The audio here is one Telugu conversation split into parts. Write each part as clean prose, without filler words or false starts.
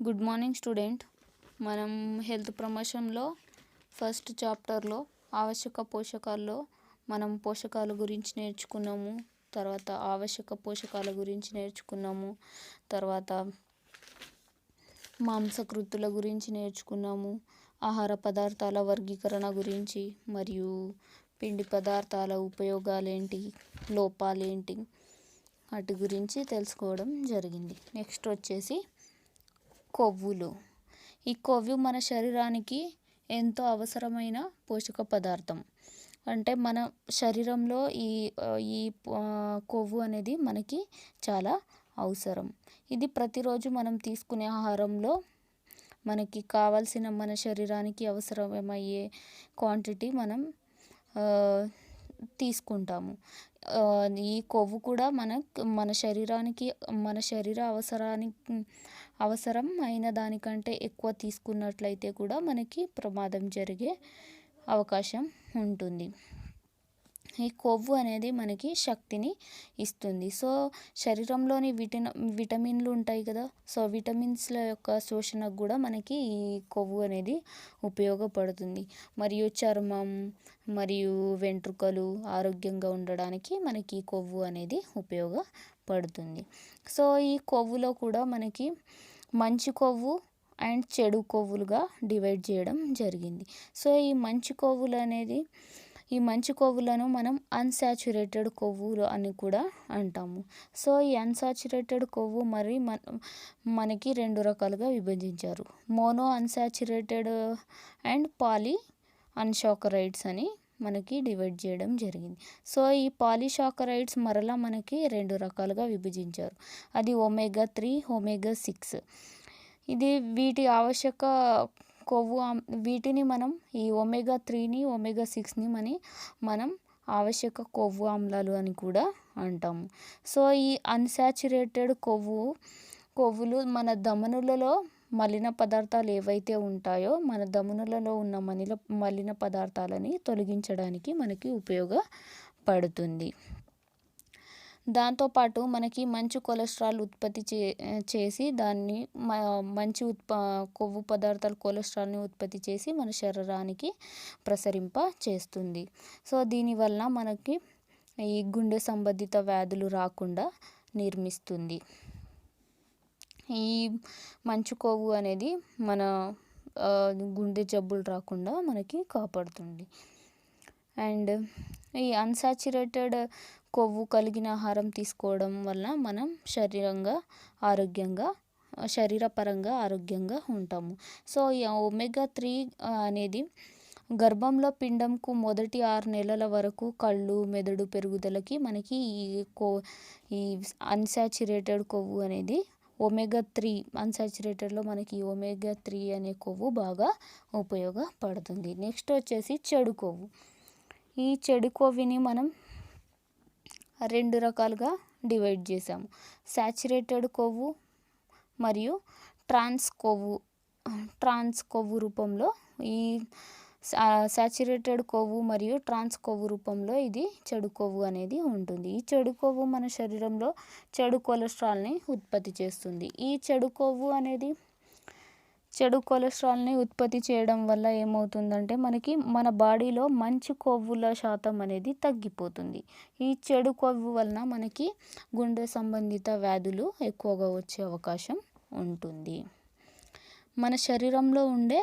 Good morning student. మనం హెల్త్ ప్రమోషన్లో ఫస్ట్ చాప్టర్లో ఆవశ్యక పోషకాల్లో మనం పోషకాల గురించి నేర్చుకున్నాము. తర్వాత ఆవశ్యక పోషకాల గురించి నేర్చుకున్నాము. తర్వాత మాంసకృతుల గురించి నేర్చుకున్నాము. ఆహార పదార్థాల వర్గీకరణ గురించి మరియు పిండి పదార్థాల ఉపయోగాలేంటి, లోపాలేంటి వాటి గురించి తెలుసుకోవడం జరిగింది. నెక్స్ట్ వచ్చేసి కొవ్వులు. ఈ కొవ్వు మన శరీరానికి ఎంతో అవసరమైన పోషక పదార్థం. అంటే మన శరీరంలో ఈ కొవ్వు అనేది మనకి చాలా అవసరం. ఇది ప్రతిరోజు మనం తీసుకునే ఆహారంలో మనకి కావాల్సిన మన శరీరానికి అవసరమయ్యే క్వాంటిటీ మనం తీసుకుంటాము. ఈ కొవ్వు కూడా మన శరీరానికి మన శరీర అవసరం అయిన దానికంటే ఎక్కువ తీసుకున్నట్లయితే కూడా మనకి ప్రమాదం జరిగే అవకాశం ఉంటుంది. ఈ కొవ్వు అనేది మనకి శక్తిని ఇస్తుంది. సో శరీరంలోని విటమిన్లు ఉంటాయి కదా, సో విటమిన్స్ల యొక్క శోషణకు కూడా మనకి ఈ కొవ్వు అనేది ఉపయోగపడుతుంది. మరియు చర్మం మరియు వెంట్రుకలు ఆరోగ్యంగా ఉండడానికి మనకి ఈ కొవ్వు అనేది ఉపయోగపడుతుంది. సో ఈ కొవ్వులో కూడా మనకి మంచి కొవ్వు అండ్ చెడు కొవ్వులుగా డివైడ్ చేయడం జరిగింది. సో ఈ మంచి కొవ్వులను మనం అన్సాచురేటెడ్ కొవ్వులు అని కూడా అంటాము. సో ఈ అన్సాచురేటెడ్ కొవ్వు మనకి రెండు రకాలుగా విభజించారు. మోనో అన్సాచురేటెడ్ అండ్ పాలీ అన్సాకరైడ్స్ అని మనకి డివైడ్ చేయడం జరిగింది. సో ఈ పాలీసాకరైడ్స్ మరలా మనకి రెండు రకాలుగా విభజించారు. అది ఒమేగా 3, ఒమేగా 6. ఇది వీటి ఆవశ్యక కొవ్వు వీటిని మనం ఈ ఒమేగా 3ని ఒమేగా 6ని మనం ఆవశ్యక కొవ్వు ఆమ్లాలు అని కూడా అంటాము. సో ఈ అన్సాచురేటెడ్ కొవ్వులు మన ధమనులలో మలిన పదార్థాలు ఏవైతే ఉంటాయో మన ధమనులలో ఉన్న మలిన పదార్థాలని తొలగించడానికి మనకి ఉపయోగపడుతుంది. దాంతోపాటు మనకి మంచి కొలెస్ట్రాల్ ఉత్పత్తి చేసి దాన్ని మంచి కొవ్వు పదార్థాలు కొలెస్ట్రాల్ని ఉత్పత్తి చేసి మన శరీరానికి ప్రసరింప చేస్తుంది. సో దీనివల్ల మనకి ఈ గుండె సంబంధిత వ్యాధులు రాకుండా నిర్మిస్తుంది. ఈ మంచు కొవ్వు అనేది మన గుండె జబ్బులు రాకుండా మనకి కాపాడుతుంది. అండ్ ఈ అన్సాచురేటెడ్ కొవ్వు కలిగిన ఆహారం తీసుకోవడం వల్ల మనం శరీరపరంగా ఆరోగ్యంగా ఉంటాము. సో ఈ ఒమేగా 3 అనేది గర్భంలో పిండంకు మొదటి 6 నెలల వరకు కళ్ళు, మెదడు పెరుగుదలకి మనకి ఈ అన్సాచురేటెడ్ కొవ్వు అనేది ఒమేగా 3 అన్సాచురేటెడ్లో మనకి ఒమేగా 3 అనే కొవ్వు బాగా ఉపయోగపడుతుంది. నెక్స్ట్ వచ్చేసి చెడు కొవ్వు. ఈ చెడు కొవ్వుని మనం రెండు రకాలుగా డివైడ్ చేసాము. సాచురేటెడ్ కొవ్వు మరియు ట్రాన్స్ కొవ్వు రూపంలో ఈ సాచురేటెడ్ కొవ్వు మరియు ట్రాన్స్ కొవ్వు రూపంలో ఇది చెడు కొవ్వు అనేది ఉంటుంది. ఈ చెడు కొవ్వు మన శరీరంలో చెడు కొలెస్ట్రాల్ని ఉత్పత్తి చేస్తుంది. ఈ చెడు కొలెస్ట్రాల్ని ఉత్పత్తి చేయడం వల్ల ఏమవుతుందంటే మనకి మన బాడీలో మంచి కొవ్వుల శాతం అనేది తగ్గిపోతుంది. ఈ చెడు కొవ్వు వలన మనకి గుండె సంబంధిత వ్యాధులు ఎక్కువగా వచ్చే అవకాశం ఉంటుంది. మన శరీరంలో ఉండే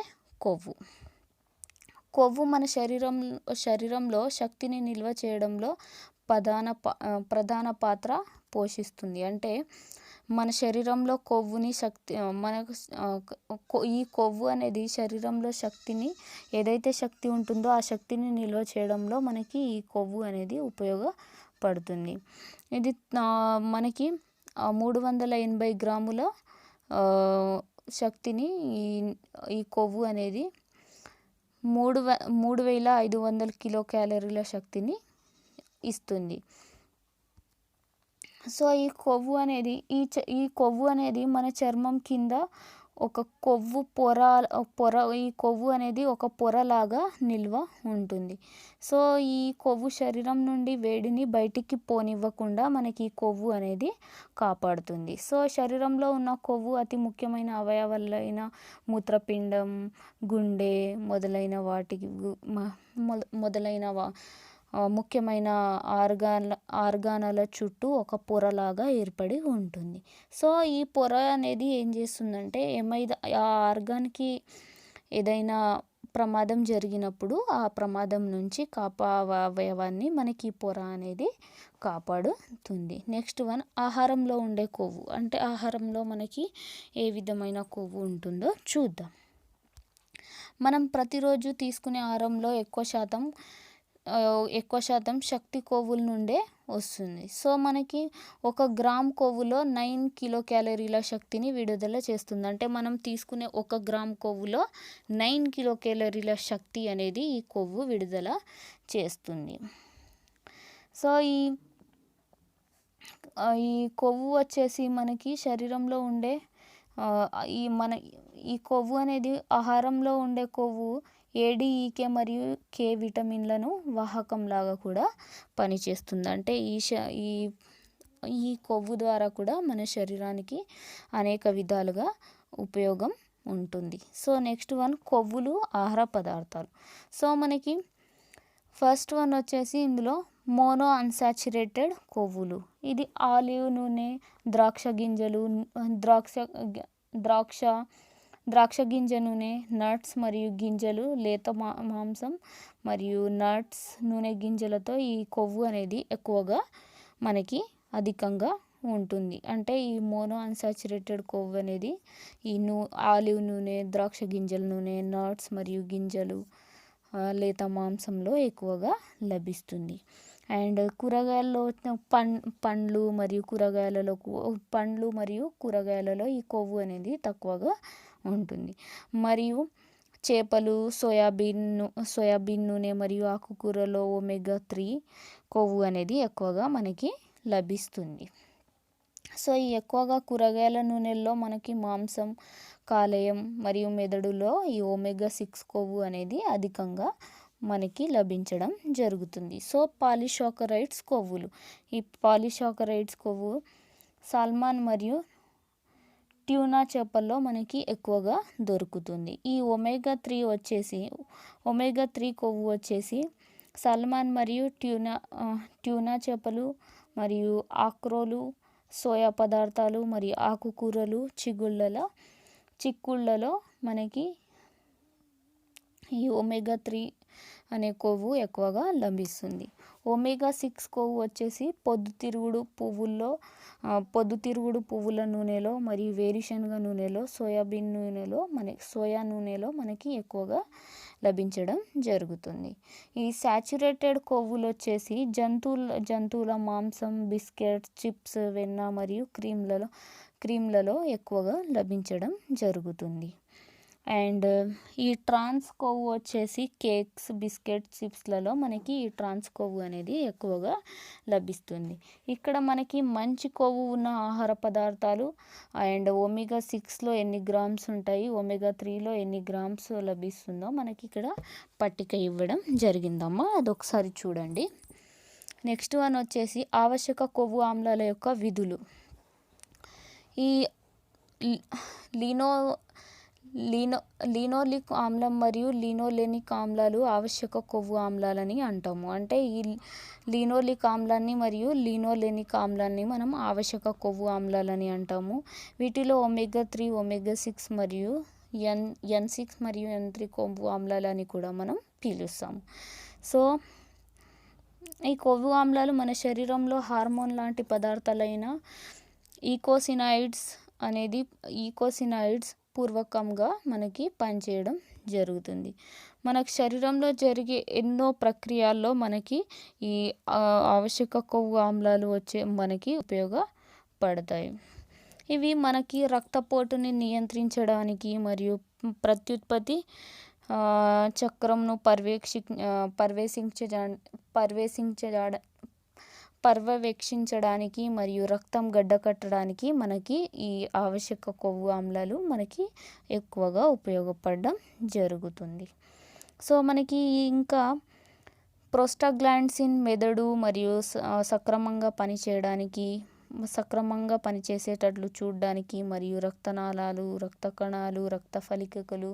కొవ్వు మన శరీరంలో శక్తిని నిల్వ చేయడంలో ప్రధాన పాత్ర పోషిస్తుంది. అంటే మన శరీరంలో ఈ కొవ్వు అనేది శరీరంలో ఏదైతే శక్తి ఉంటుందో ఆ శక్తిని నిల్వ చేయడంలో మనకి ఈ కొవ్వు అనేది ఉపయోగపడుతుంది. ఇది మనకి 380 గ్రాముల శక్తిని ఈ కొవ్వు అనేది 3500 కిలో క్యాలరీల శక్తిని ఇస్తుంది. సో ఈ కొవ్వు అనేది మన చర్మం కింద ఒక పొర ఈ కొవ్వు అనేది ఒక పొరలాగా నిల్వ ఉంటుంది. సో ఈ కొవ్వు శరీరం నుండి వేడిని బయటికి పోనివ్వకుండా మనకి ఈ కొవ్వు అనేది కాపాడుతుంది. సో శరీరంలో ఉన్న కొవ్వు అతి ముఖ్యమైన అవయవాలైన మూత్రపిండం, గుండె మొదలైన వాటికి మొదలైన ముఖ్యమైన ఆర్గానాల చుట్టూ ఒక పొరలాగా ఏర్పడి ఉంటుంది. సో ఈ పొర అనేది ఏం చేస్తుందంటే ఆ ఆర్గాన్కి ఏదైనా ప్రమాదం జరిగినప్పుడు ఆ ప్రమాదం నుంచి అవయవాన్ని మనకి ఈ పొర అనేది కాపాడుతుంది. నెక్స్ట్ వన్ ఆహారంలో ఉండే కొవ్వు. అంటే ఆహారంలో మనకి ఏ విధమైన కొవ్వు ఉంటుందో చూద్దాం. మనం ప్రతిరోజు తీసుకునే ఆహారంలో ఎక్కువ శాతం శక్తి కొవ్వుల నుండే వస్తుంది. సో మనకి 1 గ్రామ్ కొవ్వులో 9 కిలో క్యాలరీల శక్తిని విడుదల చేస్తుంది. అంటే మనం తీసుకునే 1 గ్రామ్ కొవ్వులో 9 కిలో క్యాలరీల శక్తి అనేది ఈ కొవ్వు విడుదల చేస్తుంది. సో ఈ కొవ్వు వచ్చేసి మనకి శరీరంలో ఉండే ఈ కొవ్వు అనేది ఆహారంలో ఉండే కొవ్వు ఏడీఈకే మరియు కే విటమిన్లను వాహకంలాగా కూడా పనిచేస్తుంది. అంటే ఈ కొవ్వు ద్వారా కూడా మన శరీరానికి అనేక విధాలుగా ఉపయోగం ఉంటుంది. సో నెక్స్ట్ వన్ కొవ్వులు ఆహార పదార్థాలు. సో మనకి ఫస్ట్ వన్ వచ్చేసి ఇందులో మోనో అన్సాచురేటెడ్ కొవ్వులు. ఇది ఆలివ్ నూనె, ద్రాక్ష గింజలు, ద్రాక్ష గింజ నూనె, నట్స్ మరియు గింజలు, లేత మాంసం మరియు నట్స్, నూనె గింజలతో ఈ కొవ్వు అనేది ఎక్కువగా మనకి అధికంగా ఉంటుంది. అంటే ఈ మోనో అన్సాచురేటెడ్ కొవ్వు అనేది ఈ ఆలివ్ నూనె, ద్రాక్ష గింజల నూనె, నట్స్ మరియు గింజలు, లేత మాంసంలో ఎక్కువగా లభిస్తుంది. అండ్ కూరగాయల్లో పండ్లు మరియు కూరగాయలలో ఈ కొవ్వు అనేది తక్కువగా ఉంటుంది. మరియు చేపలు, సోయాబీన్ నూనె మరియు ఆకుకూరలో ఒమేగా 3 కొవ్వు అనేది ఎక్కువగా మనకి లభిస్తుంది. సో ఈ ఎక్కువగా కూరగాయల నూనెల్లో మనకి మాంసం, కాలేయం మరియు మెదడులో ఈ ఒమేగా 6 కొవ్వు అనేది అధికంగా మనకి లభించడం జరుగుతుంది. సో పాలీసాకరైడ్స్ కొవ్వులు. ఈ పాలీసాకరైడ్స్ కొవ్వు సాల్మన్ మరియు ట్యూనా చేపల్లో మనకి ఎక్కువగా దొరుకుతుంది. ఈ ఒమేగా 3 కొవ్వు వచ్చేసి సాల్మన్ మరియు ట్యూనా చేపలు మరియు ఆక్రోలు, సోయా పదార్థాలు మరియు ఆకుకూరలు, చిక్కుళ్ళలో మనకి ఈ ఒమేగా 3 అనే కొవ్వు ఎక్కువగా లభిస్తుంది. ఒమేగా 6 కొవ్వు వచ్చేసి పొద్దుతిరుగుడు పువ్వుల నూనెలో మరియు వేరుశనగ నూనెలో, సోయా నూనెలో మనకి ఎక్కువగా లభించడం జరుగుతుంది. ఈ సాచురేటెడ్ కొవ్వులు వచ్చేసి జంతువుల మాంసం, బిస్కెట్స్, చిప్స్, వెన్న మరియు క్రీమ్లలో ఎక్కువగా లభించడం జరుగుతుంది. అండ్ ఈ ట్రాన్స్ కొవ్వు వచ్చేసి కేక్స్, బిస్కెట్స్, చిప్స్లలో మనకి ఈ ట్రాన్స్ కొవ్వు అనేది ఎక్కువగా లభిస్తుంది. ఇక్కడ మనకి మంచి కొవ్వు ఉన్న ఆహార పదార్థాలు అండ్ ఒమేగా 6లో ఎన్ని గ్రామ్స్ ఉంటాయి, ఒమేగా 3లో ఎన్ని గ్రామ్స్ లభిస్తుందో మనకి ఇక్కడ పట్టిక ఇవ్వడం జరిగిందమ్మా. అదొకసారి చూడండి. నెక్స్ట్ వన్ వచ్చేసి ఆవశ్యక కొవ్వు ఆమ్లాల యొక్క విధులు. ఈ లినోలిక్ ఆమ్లం మరియు లినోలెనిక్ ఆమ్లాలు ఆవశ్యక కొవ్వు ఆమ్లాలని అంటాము. అంటే ఈ లినోలిక్ ఆమ్లాన్ని మరియు లినోలెనిక్ ఆమ్లాన్ని మనం ఆవశ్యక కొవ్వు ఆమ్లాలని అంటాము. వీటిలో ఒమేగా 3, ఒమేగా 6 మరియు N6 మరియు N3 కొవ్వు ఆమ్లాలని కూడా మనం పిలుస్తాము. సో ఈ కొవ్వు ఆమ్లాలు మన శరీరంలో హార్మోన్ లాంటి పదార్థాలైన ఈకోసినాయిడ్స్ పూర్వకంగా మనకి పనిచేయడం జరుగుతుంది. మనకు శరీరంలో జరిగే ఎన్నో ప్రక్రియల్లో మనకి ఈ ఆవశ్యక కొవ్వు ఆమ్లాలు మనకి ఉపయోగపడతాయి. ఇవి మనకి రక్తపోటుని నియంత్రించడానికి మరియు ప్రత్యుత్పత్తి చక్రంను పర్యవేక్షించడానికి మరియు రక్తం గడ్డకట్టడానికి మనకి ఈ ఆవశ్యక కొవ్వు ఆమ్లాలు మనకి ఎక్కువగా ఉపయోగపడడం జరుగుతుంది. సో మనకి ఇంకా ప్రోస్టాగ్లాండ్సిన్ మెదడు మరియు సక్రమంగా పనిచేయడానికి, సక్రమంగా పనిచేసేటట్లు చూడడానికి మరియు రక్తనాళాలు, రక్త కణాలు, రక్త ఫలికలు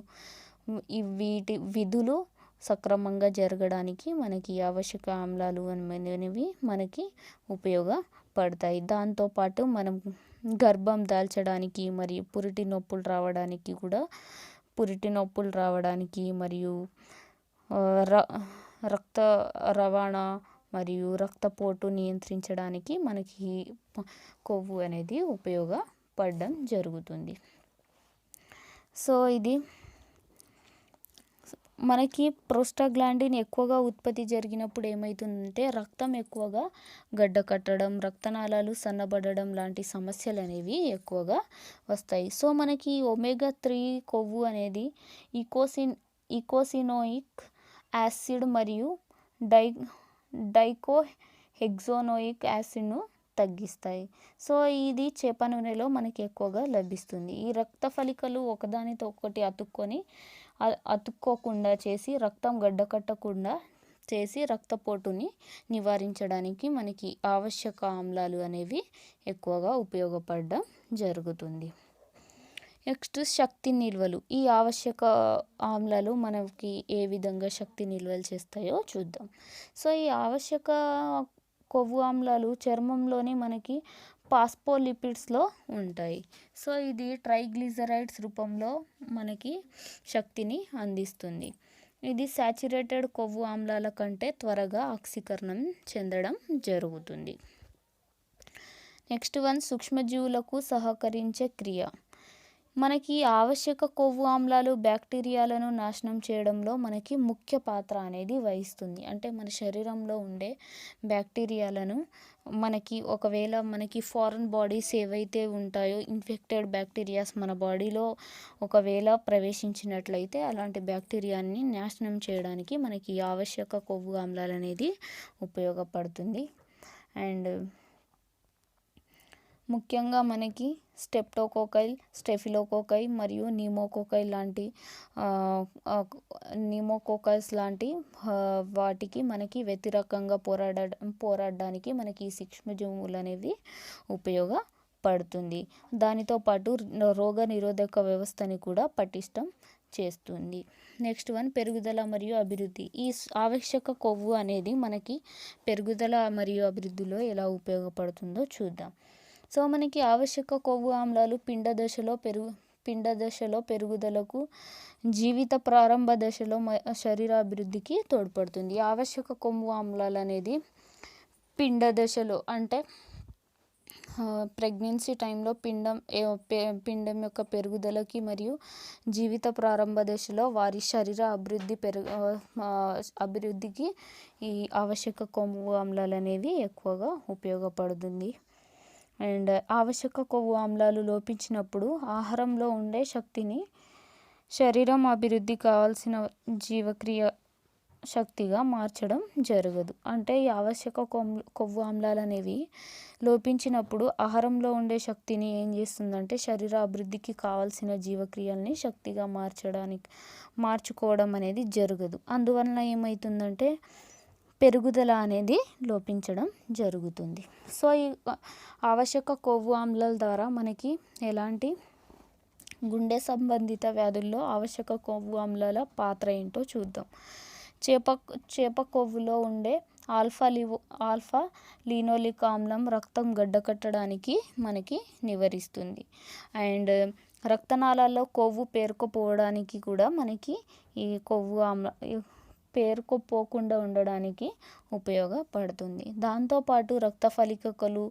వీటి విధులు సక్రమంగా జరగడానికి మనకి ఆవశ్యక ఆమ్లాలు అనేవి మనకి ఉపయోగపడతాయి. దాంతోపాటు మనం గర్భం దాల్చడానికి మరియు పురిటి నొప్పులు రావడానికి మరియు రక్త రవాణా మరియు రక్తపోటు నియంత్రించడానికి మనకి కొవ్వు అనేది ఉపయోగపడడం జరుగుతుంది. సో ఇది మనకి ప్రోస్టాగ్లాండిన్ ఎక్కువగా ఉత్పత్తి జరిగినప్పుడు ఏమవుతుందంటే రక్తం ఎక్కువగా గడ్డ కట్టడం, రక్తనాళాలు సన్నబడడం లాంటి సమస్యలు అనేవి ఎక్కువగా వస్తాయి. సో మనకి ఒమేగా 3 కొవ్వు అనేది ఈకోసినోయిక్ యాసిడ్ మరియు డైకోహెక్సోనోయిక్ యాసిడ్ను తగ్గిస్తాయి. సో ఇది చేప నూనెలో మనకి ఎక్కువగా లభిస్తుంది. ఈ రక్త ఫలికలు ఒకదానితో ఒకటి అతుక్కోకుండా చేసి రక్తం గడ్డకట్టకుండా చేసి రక్తపోటుని నివారించడానికి మనకి ఆవశ్యక ఆమ్లాలు అనేవి ఎక్కువగా ఉపయోగపడడం జరుగుతుంది. నెక్స్ట్ శక్తి నిల్వలు. ఈ ఆవశ్యక ఆమ్లాలు మనకి ఏ విధంగా శక్తి నిల్వలు చేస్తాయో చూద్దాం. సో ఈ ఆవశ్యక కొవ్వు ఆమ్లాలు చర్మంలోని మనకి పాస్పోలిపిడ్స్లో ఉంటాయి. సో ఇది ట్రైగ్లిజరైడ్స్ రూపంలో మనకి శక్తిని అందిస్తుంది. ఇది సాచురేటెడ్ కొవ్వు ఆమ్లాల కంటే త్వరగా ఆక్సీకరణం చెందడం జరుగుతుంది. నెక్స్ట్ వన్ సూక్ష్మజీవులకు సహకరించే క్రియ. మనకి ఆవశ్యక కొవ్వు ఆమ్లాలు బ్యాక్టీరియాలను నాశనం చేయడంలో మనకి ముఖ్య పాత్ర అనేది వహిస్తుంది. అంటే మన శరీరంలో ఉండే బ్యాక్టీరియాలను ఒకవేళ మనకి ఫారెన్ బాడీస్ ఏవైతే ఉంటాయో ఇన్ఫెక్టెడ్ బ్యాక్టీరియాస్ మన బాడీలో ఒకవేళ ప్రవేశించినట్లయితే అలాంటి బ్యాక్టీరియాని నాశనం చేయడానికి మనకి ఆవశ్యక కొవ్వు ఆమ్లాలు అనేది ఉపయోగపడుతుంది. అండ్ ముఖ్యంగా మనకి స్టెఫిలోకోకై మరియు న్యూమోకోకస్ లాంటి వాటికి మనకి వ్యతిరేకంగా పోరాడడానికి మనకి ఈ సూక్ష్మజీవులు అనేవి ఉపయోగపడుతుంది. దానితో పాటు రోగ నిరోధక వ్యవస్థని కూడా పటిష్టం చేస్తుంది. నెక్స్ట్ వన్ పెరుగుదల మరియు అభివృద్ధి. ఈ ఆవశ్యక కొవ్వు అనేది మనకి పెరుగుదల మరియు అభివృద్ధిలో ఎలా ఉపయోగపడుతుందో చూద్దాం. సో మనకి ఆవశ్యక కొవ్వు ఆమ్లాలు పిండ దశలో పెరుగుదలకు, జీవిత ప్రారంభ దశలో శరీర అభివృద్ధికి తోడ్పడుతుంది. ఆవశ్యక కొవ్వు ఆమ్లాలు అనేది పిండ దశలో అంటే ప్రెగ్నెన్సీ టైంలో పిండం యొక్క పెరుగుదలకి మరియు జీవిత ప్రారంభ దశలో వారి శరీర అభివృద్ధికి ఈ ఆవశ్యక కొవ్వు ఆమ్లాలు అనేవి ఎక్కువగా ఉపయోగపడుతుంది. అండ్ ఆవశ్యక కొవ్వు ఆమ్లాలు లోపించినప్పుడు ఆహారంలో ఉండే శక్తిని శరీరం అభివృద్ధి కావాల్సిన జీవక్రియ శక్తిగా మార్చడం జరగదు. అంటే ఈ ఆవశ్యక కొవ్వు ఆమ్లాలు అనేవి లోపించినప్పుడు ఆహారంలో ఉండే శక్తిని ఏం చేస్తుందంటే శరీర అభివృద్ధికి కావాల్సిన జీవక్రియల్ని శక్తిగా మార్చుకోవడం అనేది జరగదు. అందువలన ఏమవుతుందంటే పెరుగుదల అనేది లోపించడం జరుగుతుంది. సో ఈ ఆవశ్యక కొవ్వు ఆమ్లాల ద్వారా మనకి ఎలాంటి గుండె సంబంధిత వ్యాధుల్లో ఆవశ్యక కొవ్వు ఆమ్లాల పాత్ర ఏంటో చూద్దాం. చేప కొవ్వులో ఉండే ఆల్ఫా లినోలిక్ ఆమ్లం రక్తం గడ్డకట్టడానికి మనకి నివారిస్తుంది. అండ్ రక్తనాళాల్లో కొవ్వు పేరుకుపోవడానికి కూడా మనకి ఈ కొవ్వు పేరుకుపోకుండా ఉండడానికి ఉపయోగపడుతుంది. దాంతోపాటు రక్త ఫలికలు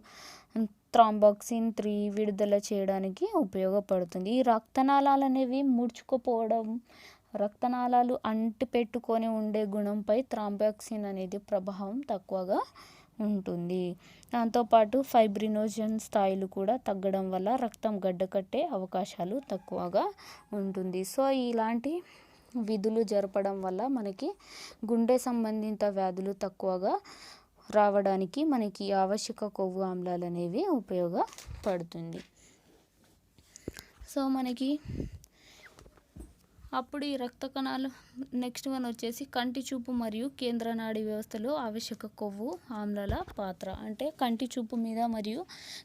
థ్రాంబాక్సిన్ 3 విడుదల చేయడానికి ఉపయోగపడుతుంది. ఈ రక్తనాళాలు అనేవి ముడుచుకుపోవడం, రక్తనాళాలు అంటిపెట్టుకొని ఉండే గుణంపై థ్రాంబాక్సిన్ అనేది ప్రభావం తక్కువగా ఉంటుంది. దాంతోపాటు ఫైబ్రినోజన్ స్థాయిలు కూడా తగ్గడం వల్ల రక్తం గడ్డకట్టే అవకాశాలు తక్కువగా ఉంటుంది. సో ఇలాంటి విధులు జరపడం వల్ల మనకి గుండె సంబంధిత వ్యాధులు తక్కువగా రావడానికి మనకి ఆవశ్యక కొవ్వు ఆమ్లాలు అనేవి ఉపయోగపడుతుంది. సో మనకి అప్పుడు ఈ రక్త కణాలు నెక్స్ట్ వన్ వచ్చేసి కంటి చూపు మరియు కేంద్ర నాడీ వ్యవస్థలో ఆవశ్యక కొవ్వు ఆమ్లాల పాత్ర. అంటే కంటి చూపు మీద మరియు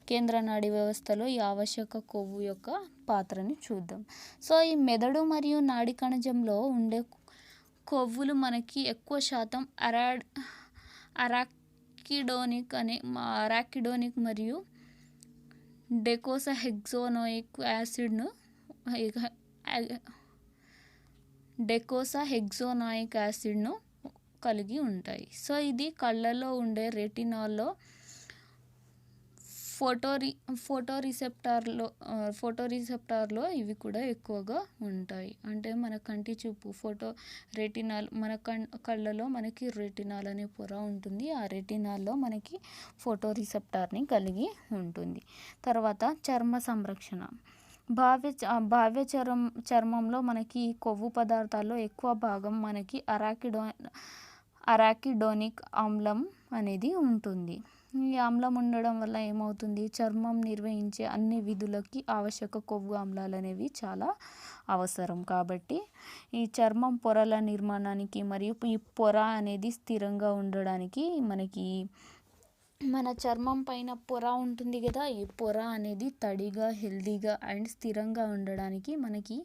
కేంద్ర నాడీ వ్యవస్థలో ఈ ఆవశ్యక కొవ్వు యొక్క పాత్రని చూద్దాం. సో ఈ మెదడు మరియు నాడీ కణజంలో ఉండే కొవ్వులు మనకి ఎక్కువ శాతం అరాకిడోనిక్ మరియు డెకోసాహెక్సోనోయిక్ యాసిడ్ను కలిగి ఉంటాయి. సో ఇది కళ్ళలో ఉండే రెటినాల్లో ఫోటోరిసెప్టార్లో ఇవి కూడా ఎక్కువగా ఉంటాయి. అంటే మన కంటి చూపు రెటినాల్ మన కళ్ళలో మనకి రెటినాల్ అనే పొర ఉంటుంది. ఆ రెటినాల్లో మనకి ఫోటోరిసెప్టార్ని కలిగి ఉంటుంది. తర్వాత చర్మ సంరక్షణ. బాహ్య చర్మంలో మనకి కొవ్వు పదార్థాల్లో ఎక్కువ భాగం మనకి అరాకిడోనిక్ ఆమ్లం అనేది ఉంటుంది. ఈ ఆమ్లం ఉండడం వల్ల ఏమవుతుంది, చర్మం నిర్వహించే అన్ని విధులకి ఆవశ్యక కొవ్వు ఆమ్లాలు అనేవి చాలా అవసరం. కాబట్టి ఈ చర్మం పొరల నిర్మాణానికి మరియు ఈ పొర అనేది స్థిరంగా ఉండడానికి మనకి మన చర్మం పైన పొర ఉంటుంది కదా, ఈ పొర అనేది తడిగా హెల్దీగా అండ్ స్థిరంగా ఉండడానికి మనకి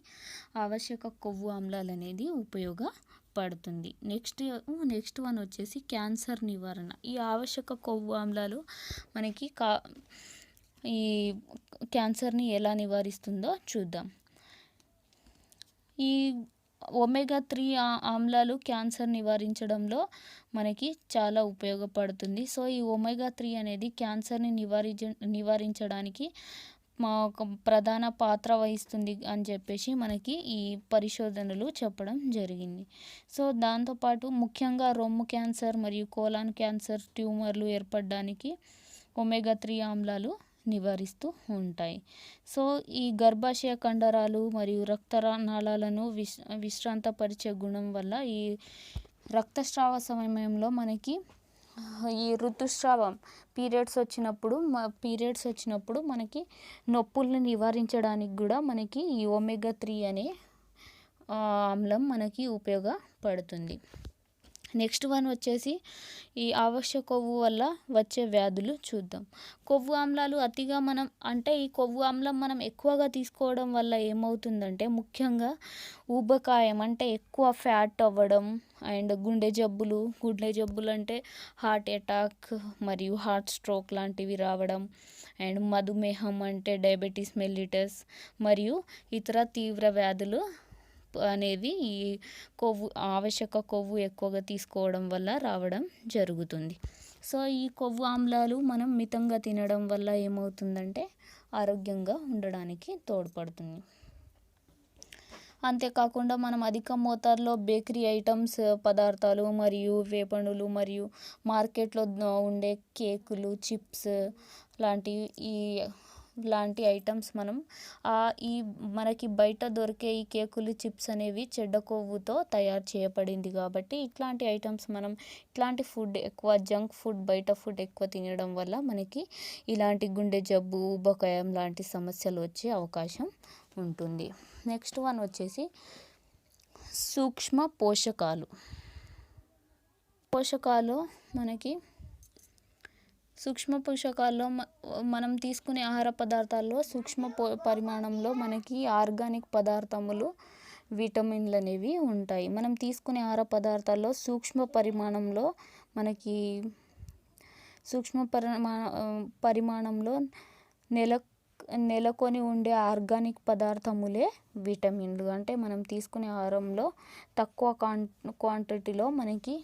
ఆవశ్యక కొవ్వు ఆమ్లాలు అనేది ఉపయోగపడుతుంది. నెక్స్ట్ వన్ వచ్చేసి క్యాన్సర్ నివారణ. ఈ ఆవశ్యక కొవ్వు ఆమ్లాలు మనకి ఈ క్యాన్సర్ని ఎలా నివారిస్తుందో చూద్దాం. ఈ ఒమేగా-3 ఆమ్లాలు క్యాన్సర్ నివారించడంలో మనకి చాలా ఉపయోగపడుతుంది. సో ఈ ఒమేగా-3 అనేది క్యాన్సర్ని నివారించడానికి ప్రధాన పాత్ర వహిస్తుంది అని చెప్పేసి మనకి ఈ పరిశోధనలు చెప్పడం జరిగింది. సో దాంతోపాటు ముఖ్యంగా రొమ్ము క్యాన్సర్ మరియు కోలాన్ క్యాన్సర్ ట్యూమర్లు ఏర్పడడానికి ఒమేగా-3 ఆమ్లాలు నివారిస్తూ ఉంటాయి. సో ఈ గర్భాశయ కండరాలు మరియు రక్తనాళాలను విశ్రాంతపరిచే గుణం వల్ల ఈ రక్తస్రావ సమయంలో మనకి ఈ ఋతుస్రావం పీరియడ్స్ వచ్చినప్పుడు మనకి నొప్పుల్ని నివారించడానికి కూడా మనకి ఈ ఒమేగా-3 అనే ఆమ్లం మనకి ఉపయోగపడుతుంది. నెక్స్ట్ వన్ వచ్చేసి ఈ ఆవశ్యక కొవ్వు వల్ల వచ్చే వ్యాధులు చూద్దాం. కొవ్వు ఆమ్లాలు అతిగా ఈ కొవ్వు ఆమ్లం మనం ఎక్కువగా తీసుకోవడం వల్ల ఏమవుతుందంటే ముఖ్యంగా ఊబకాయం అంటే ఎక్కువ ఫ్యాట్ అవ్వడం అండ్ గుండె జబ్బులు అంటే హార్ట్ అటాక్ మరియు హార్ట్ స్ట్రోక్ లాంటివి రావడం అండ్ మధుమేహం అంటే డయాబెటీస్ మెల్లిటస్ మరియు ఇతర తీవ్ర వ్యాధులు అనేవి ఈ ఆవశ్యక కొవ్వు ఎక్కువగా తీసుకోవడం వల్ల రావడం జరుగుతుంది. సో ఈ కొవ్వు ఆమ్లాలు మనం మితంగా తినడం వల్ల ఏమవుతుందంటే ఆరోగ్యంగా ఉండడానికి తోడ్పడుతుంది. అంతేకాకుండా మనం అధిక మోతాదులో బేకరీ ఐటమ్స్ పదార్థాలు మరియు వేపండులు మరియు మార్కెట్లో ఉండే కేకులు, చిప్స్ లాంటి ఐటమ్స్ మనకి బయట దొరికే ఈ కేకులు, చిప్స్ అనేవి చెడ్డ కొవ్వుతో తయారు చేయబడింది. కాబట్టి ఇట్లాంటి ఐటమ్స్ ఇట్లాంటి ఫుడ్ ఎక్కువ జంక్ ఫుడ్, బయట ఫుడ్ ఎక్కువ తినడం వల్ల మనకి ఇలాంటి గుండె జబ్బు, ఊబకాయం లాంటి సమస్యలు వచ్చే అవకాశం ఉంటుంది. నెక్స్ట్ వన్ వచ్చేసి సూక్ష్మ పోషకాలు. సూక్ష్మ పోషకాల్లో మనం తీసుకునే ఆహార పదార్థాల్లో పరిమాణంలో మనకి ఆర్గానిక్ పదార్థములు, విటమిన్లు అనేవి ఉంటాయి. మనం తీసుకునే ఆహార పదార్థాల్లో పరిమాణంలో నెలకొని ఉండే ఆర్గానిక్ పదార్థములే విటమిన్లు. అంటే మనం తీసుకునే ఆహారంలో తక్కువ క్వాంటిటీలో మనకి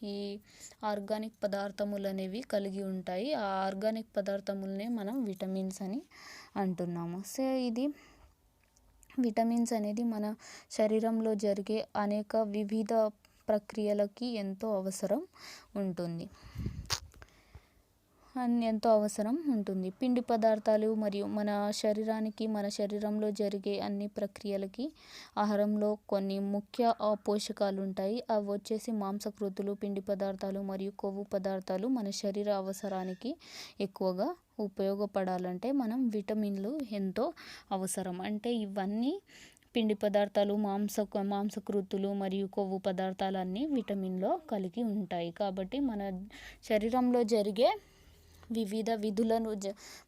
ఈ ఆర్గానిక్ పదార్థములు అనేవి కలిగి ఉంటాయి. ఆ ఆర్గానిక్ పదార్థములనే మనం విటమిన్స్ అని అంటున్నాము. సో ఇది విటమిన్స్ అనేది మన శరీరంలో జరిగే అనేక వివిధ ప్రక్రియలకి ఎంతో అవసరం ఉంటుంది. ఎంతో అవసరం ఉంటుంది. పిండి పదార్థాలు మరియు మన శరీరంలో జరిగే అన్ని ప్రక్రియలకి ఆహారంలో కొన్ని ముఖ్య పోషకాలు ఉంటాయి. అవి వచ్చేసి మాంసకృతులు, పిండి పదార్థాలు మరియు కొవ్వు పదార్థాలు మన శరీర అవసరానికి ఎక్కువగా ఉపయోగపడాలంటే మనం విటమిన్లు ఎంతో అవసరం. అంటే ఇవన్నీ పిండి పదార్థాలు, మాంసకృతులు మరియు కొవ్వు పదార్థాలన్నీ విటమిన్లో కలిగి ఉంటాయి. కాబట్టి మన శరీరంలో జరిగే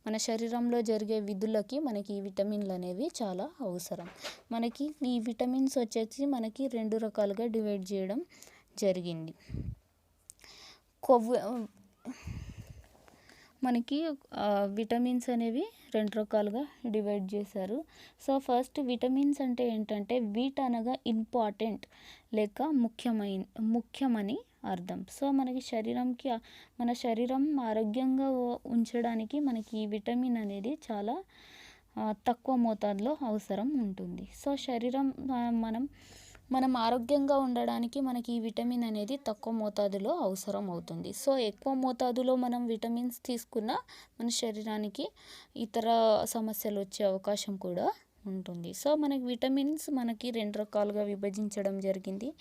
మన శరీరంలో జరిగే విధులకి మనకి ఈ విటమిన్లు అనేవి చాలా అవసరం. మనకి ఈ విటమిన్స్ వచ్చేసి మనకి 2 రకాలుగా డివైడ్ చేయడం జరిగింది. మనకి విటమిన్స్ అనేవి 2 రకాలుగా డివైడ్ చేశారు. సో ఫస్ట్ విటమిన్స్ అంటే ఏంటంటే వీట్ అనగా ఇంపార్టెంట్ లేక ముఖ్యమని అర్థం. సో మన శరీరం ఆరోగ్యంగా ఉంచడానికి మనకి ఈ విటమిన్ అనేది చాలా తక్కువ మోతాదులో అవసరం ఉంటుంది. సో మనం ఆరోగ్యంగా ఉండడానికి మనకి ఈ విటమిన్ అనేది తక్కువ మోతాదులో అవసరం అవుతుంది. సో ఎక్కువ మోతాదులో మనం విటమిన్స్ తీసుకున్న మన శరీరానికి ఇతర సమస్యలు వచ్చే అవకాశం కూడా ఉంటుంది. సో మనకి విటమిన్స్ మనకి 2 రకాలుగా విభజించడం జరిగింది.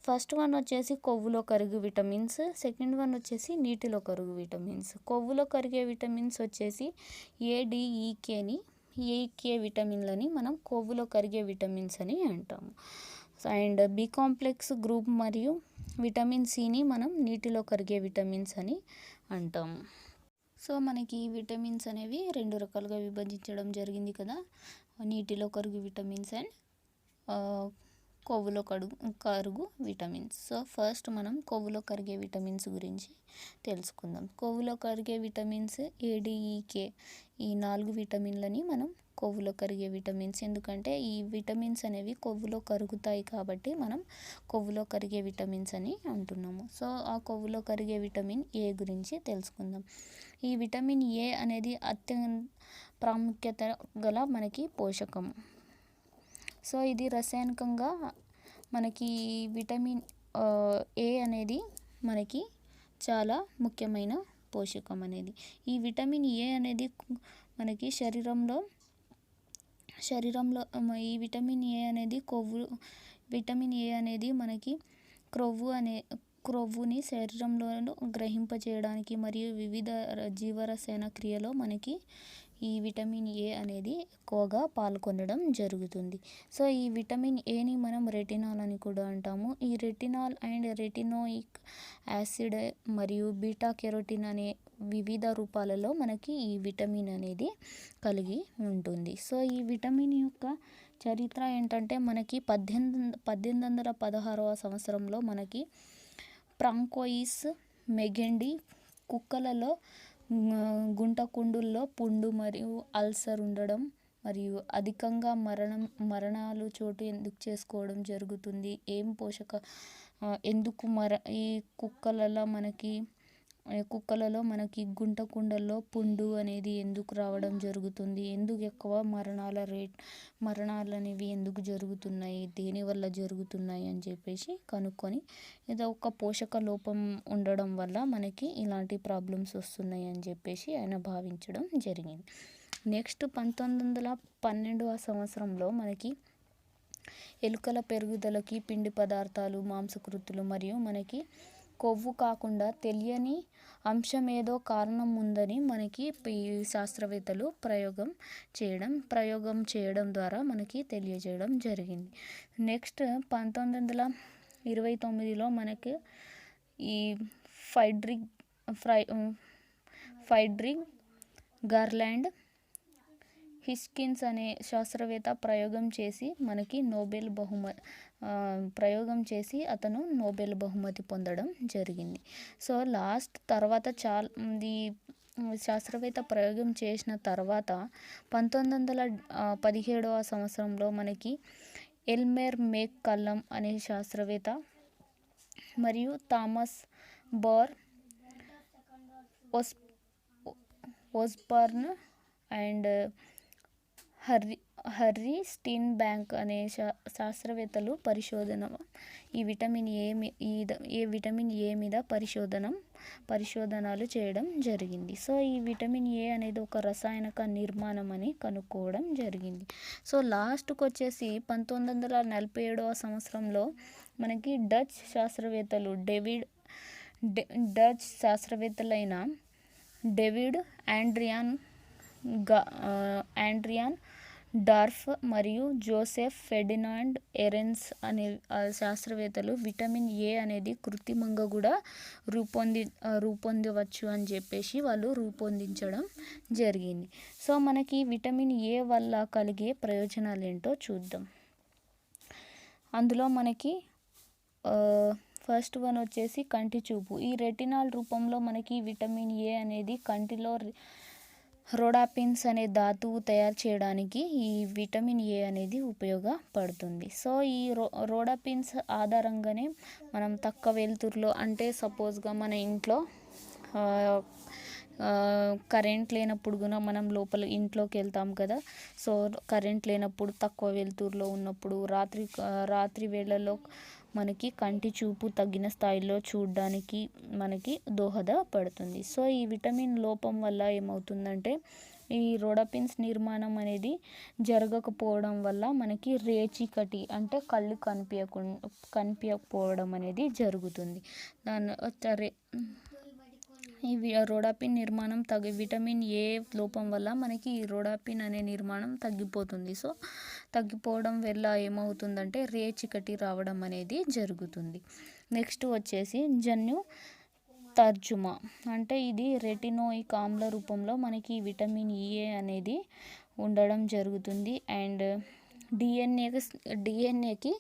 ఫస్ట్ వన్ వచ్చేసి కొవ్వులో కరిగే విటమిన్స్, సెకండ్ వన్ వచ్చేసి నీటిలో కరుగు విటమిన్స్. కొవ్వులో కరిగే విటమిన్స్ వచ్చేసి ఏ విటమిన్లని మనం కొవ్వులో కరిగే విటమిన్స్ అని అంటాము. అండ్ బి కాంప్లెక్స్ గ్రూప్ మరియు విటమిన్ సిని మనం నీటిలో కరిగే విటమిన్స్ అని అంటాము. సో మనకి ఈ విటమిన్స్ అనేవి 2 రకాలుగా విభజించడం జరిగింది కదా, నీటిలో కరుగు విటమిన్స్ అండ్ కొవ్వులో కరుగు విటమిన్స్. సో ఫస్ట్ మనం కొవ్వులో కరిగే విటమిన్స్ గురించి తెలుసుకుందాం. కొవ్వులో కరిగే విటమిన్స్ ఏడిఈకే ఈ 4 విటమిన్లని మనం కొవ్వులో కరిగే విటమిన్స్, ఎందుకంటే ఈ విటమిన్స్ అనేవి కొవ్వులో కరుగుతాయి కాబట్టి మనం కొవ్వులో కరిగే విటమిన్స్ అని అంటున్నాము. సో ఆ కొవ్వులో కరిగే విటమిన్ ఏ గురించి తెలుసుకుందాం. ఈ విటమిన్ ఏ అనేది అత్యంత ప్రాముఖ్యత గల మనకి పోషకం. సో ఇది రసాయనికంగా మనకి విటమిన్ ఏ అనేది మనకి చాలా ముఖ్యమైన పోషకం అనేది. ఈ విటమిన్ ఏ అనేది మనకి శరీరంలో ఈ విటమిన్ ఏ అనేది మనకి క్రొవ్వుని శరీరంలో గ్రహింపజేయడానికి మరియు వివిధ జీవరసాయన క్రియలో మనకి ఈ విటమిన్ ఏ అనేది ఎక్కువగా పాల్గొనడం జరుగుతుంది. సో ఈ విటమిన్ ఏని మనం రెటినాల్ అని కూడా అంటాము. ఈ రెటినాల్ అండ్ రెటినోయిక్ యాసిడ్ మరియు బీటా కెరోటిన్ అనే వివిధ రూపాలలో మనకి ఈ విటమిన్ అనేది కలిగి ఉంటుంది. సో ఈ విటమిన్ యొక్క చరిత్ర ఏంటంటే మనకి 1816వ సంవత్సరంలో మనకి ఫ్రాంకోయిస్ మెగెండి కుక్కలలో గుంటకుండుల్లో పుండు మరియు అల్సర్ ఉండడం మరియు అధికంగా మరణాలు చోటు ఎందుకు చేసుకోవడం జరుగుతుంది, ఈ కుక్కలలో మనకి గుంటకుండల్లో పుండు అనేది ఎందుకు రావడం జరుగుతుంది, ఎందుకు ఎక్కువ మరణాలు అనేవి ఎందుకు జరుగుతున్నాయి, దేనివల్ల జరుగుతున్నాయి అని చెప్పేసి కనుక్కొని ఏదో ఒక పోషక లోపం ఉండడం వల్ల మనకి ఇలాంటి ప్రాబ్లమ్స్ వస్తున్నాయి అని చెప్పేసి ఆయన భావించడం జరిగింది. నెక్స్ట్ 1912వ సంవత్సరంలో మనకి ఎలుకల పెరుగుదలకి పిండి పదార్థాలు, మాంసకృతులు మరియు మనకి కొవ్వు కాకుండా తెలియని అంశమేదో కారణం ఉందని మనకి ఈ శాస్త్రవేత్తలు ప్రయోగం చేయడం ద్వారా మనకి తెలియజేయడం జరిగింది. నెక్స్ట్ 1929లో మనకి ఈ ఫ్రెడరిక్ గార్లాండ్ హిస్కిన్స్ అనే శాస్త్రవేత్త అతను నోబెల్ బహుమతి పొందడం జరిగింది. సో తర్వాత ఈ శాస్త్రవేత్త ప్రయోగం చేసిన తర్వాత 1917వ సంవత్సరంలో మనకి ఎల్మర్ మెక్ కల్లం అనే శాస్త్రవేత్త మరియు Thomas Burr Osborne and Harry Steenbock అనే శాస్త్రవేత్తలు ఈ విటమిన్ ఏ మీద పరిశోధనలు చేయడం జరిగింది. సో ఈ విటమిన్ ఏ అనేది ఒక రసాయనిక నిర్మాణం అని కనుక్కోవడం జరిగింది. సో లాస్ట్కి వచ్చేసి 1947వ సంవత్సరంలో మనకి డచ్ శాస్త్రవేత్తలైన డేవిడ్ ఆండ్రియాన్ డార్ఫ్ మరియు జోసెఫ్ ఫెర్డినాండ్ ఎరెన్స్ అనే శాస్త్రవేత్తలు విటమిన్ ఏ అనేది కృత్రిమంగా కూడా రూపొందవచ్చు అని చెప్పేసి వాళ్ళు రూపొందించడం జరిగింది. సో మనకి విటమిన్ ఏ వల్ల కలిగే ప్రయోజనాలు ఏంటో చూద్దాం. అందులో మనకి ఫస్ట్ వన్ వచ్చేసి కంటి చూపు. ఈ రెటినాల్ రూపంలో మనకి విటమిన్ ఏ అనేది కంటిలో రోడాపిన్స్ అనే ధాతువు తయారు చేయడానికి ఈ విటమిన్ ఏ అనేది ఉపయోగపడుతుంది. సో ఈ రోడాపిన్స్ ఆధారంగానే మనం తక్కువ వెలుతురులో, అంటే సపోజ్గా మన ఇంట్లో కరెంట్ లేనప్పుడు కూడా మనం లోపల ఇంట్లోకి వెళ్తాం కదా. సో కరెంట్ లేనప్పుడు తక్కువ వెలుతురులో ఉన్నప్పుడు రాత్రి వేళల్లో మనకి కంటి చూపు తగ్గిన స్థాయిలో చూడడానికి మనకి దోహదపడుతుంది. సో ఈ విటమిన్ లోపం వల్ల ఏమవుతుందంటే ఈ రోడాపిన్స్ నిర్మాణం అనేది జరగకపోవడం వల్ల మనకి రేచీకటి, అంటే కళ్ళు కనిపించకపోవడం అనేది జరుగుతుంది. ఈ రోడాపిన్ నిర్మాణం విటమిన్ ఏ లోపం వల్ల మనకి ఈ రోడాపిన్ అనే నిర్మాణం తగ్గిపోతుంది. సో తగ్గిపోవడం వల్ల ఏమవుతుందంటే రేచీకటి రావడం అనేది జరుగుతుంది. నెక్స్ట్ వచ్చేసి జన్యు తర్జుమా, అంటే ఇది రెటినోయిక్ ఆమ్ల రూపంలో మనకి విటమిన్ ఏ అనేది ఉండడం జరుగుతుంది. అండ్ డిఎన్ఏకి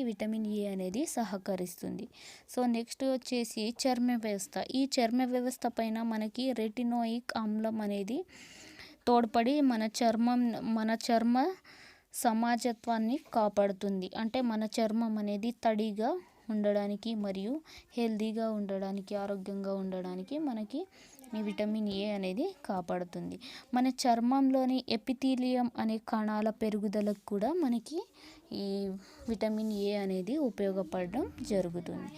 విటమిన్ ఏ అనేది సహకరిస్తుంది. సో నెక్స్ట్ వచ్చేసి చర్మ వ్యవస్థ. ఈ చర్మ వ్యవస్థ పైన మనకి రెటినోయిక్ ఆమ్లం అనేది తోడ్పడి మన చర్మ సమాజత్వాన్ని కాపాడుతుంది. అంటే మన చర్మం అనేది తడిగా ఉండడానికి మరియు హెల్తీగా ఉండడానికి, ఆరోగ్యంగా ఉండడానికి మనకి ఈ విటమిన్ ఏ అనేది కాపాడుతుంది. మన చర్మంలోని ఎపిథీలియం అనే కణాల పెరుగుదలకు కూడా మనకి ఈ విటమిన్ ఏ అనేది ఉపయోగపడడం జరుగుతుంది.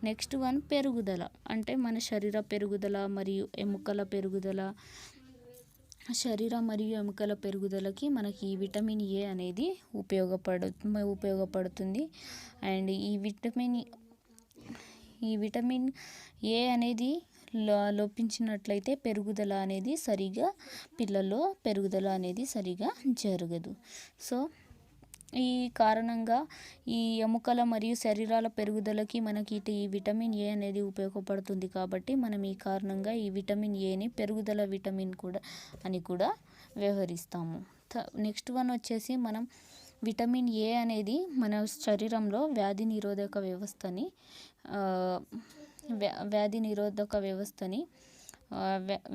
నెక్స్ట్ వన్ పెరుగుదల, అంటే మన శరీర మరియు ఎముకల పెరుగుదలకి మనకి ఈ విటమిన్ ఏ అనేది ఉపయోగపడుతుంది. అండ్ ఈ విటమిన్ ఏ అనేది లోపించినట్లయితే పిల్లల్లో పెరుగుదల అనేది సరిగా జరగదు. సో ఈ కారణంగా ఈ ఎముకల మరియు శరీరాల పెరుగుదలకి మనకి ఈ విటమిన్ ఏ అనేది ఉపయోగపడుతుంది. కాబట్టి మనం ఈ కారణంగా ఈ విటమిన్ ఏని పెరుగుదల విటమిన్ అని కూడా వ్యవహరిస్తాము. నెక్స్ట్ వన్ వచ్చేసి మనం విటమిన్ ఏ అనేది మన శరీరంలో వ్యాధి నిరోధక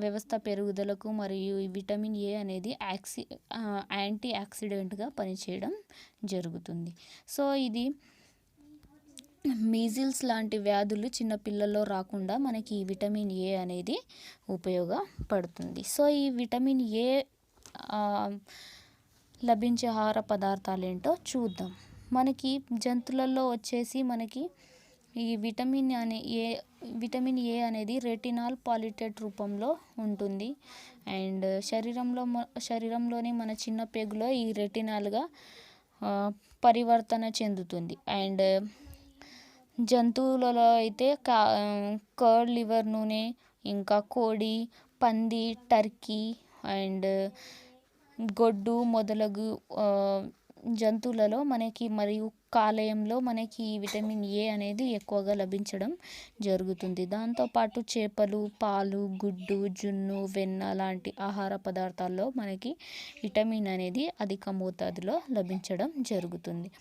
వ్యవస్థ పెరుగుదలకు మరియు ఈ విటమిన్ ఏ అనేది యాంటీ ఆక్సిడెంట్గా పనిచేయడం జరుగుతుంది. సో ఇది మీజిల్స్ లాంటి వ్యాధులు చిన్నపిల్లల్లో రాకుండా మనకి ఈ విటమిన్ ఏ అనేది ఉపయోగపడుతుంది. సో ఈ విటమిన్ ఏ లభించే ఆహార పదార్థాలు ఏంటో చూద్దాం. మనకి జంతువులలో వచ్చేసి మనకి ఈ విటమిన్ ఏ అనేది రెటినాల్ పాలిటేట్ రూపంలో ఉంటుంది. అండ్ శరీరంలోని మన చిన్న పేగులో ఈ రెటినాల్గా పరివర్తన చెందుతుంది. అండ్ జంతువులలో అయితే కర్డ్ లివర్ నూనె, ఇంకా కోడి, పంది, టర్కీ అండ్ గొడ్డు మొదలగు జంతువులలో మనకి మరియు కాలేయంలో మనకి ఈ విటమిన్ ఏ అనేది ఎక్కువగా లభించడం జరుగుతుంది. దాంతోపాటు చేపలు, పాలు, గుడ్డు, జున్ను, వెన్న లాంటి ఆహార పదార్థాల్లో మనకి విటమిన్ అనేది అధిక మోతాదులో లభించడం జరుగుతుంది.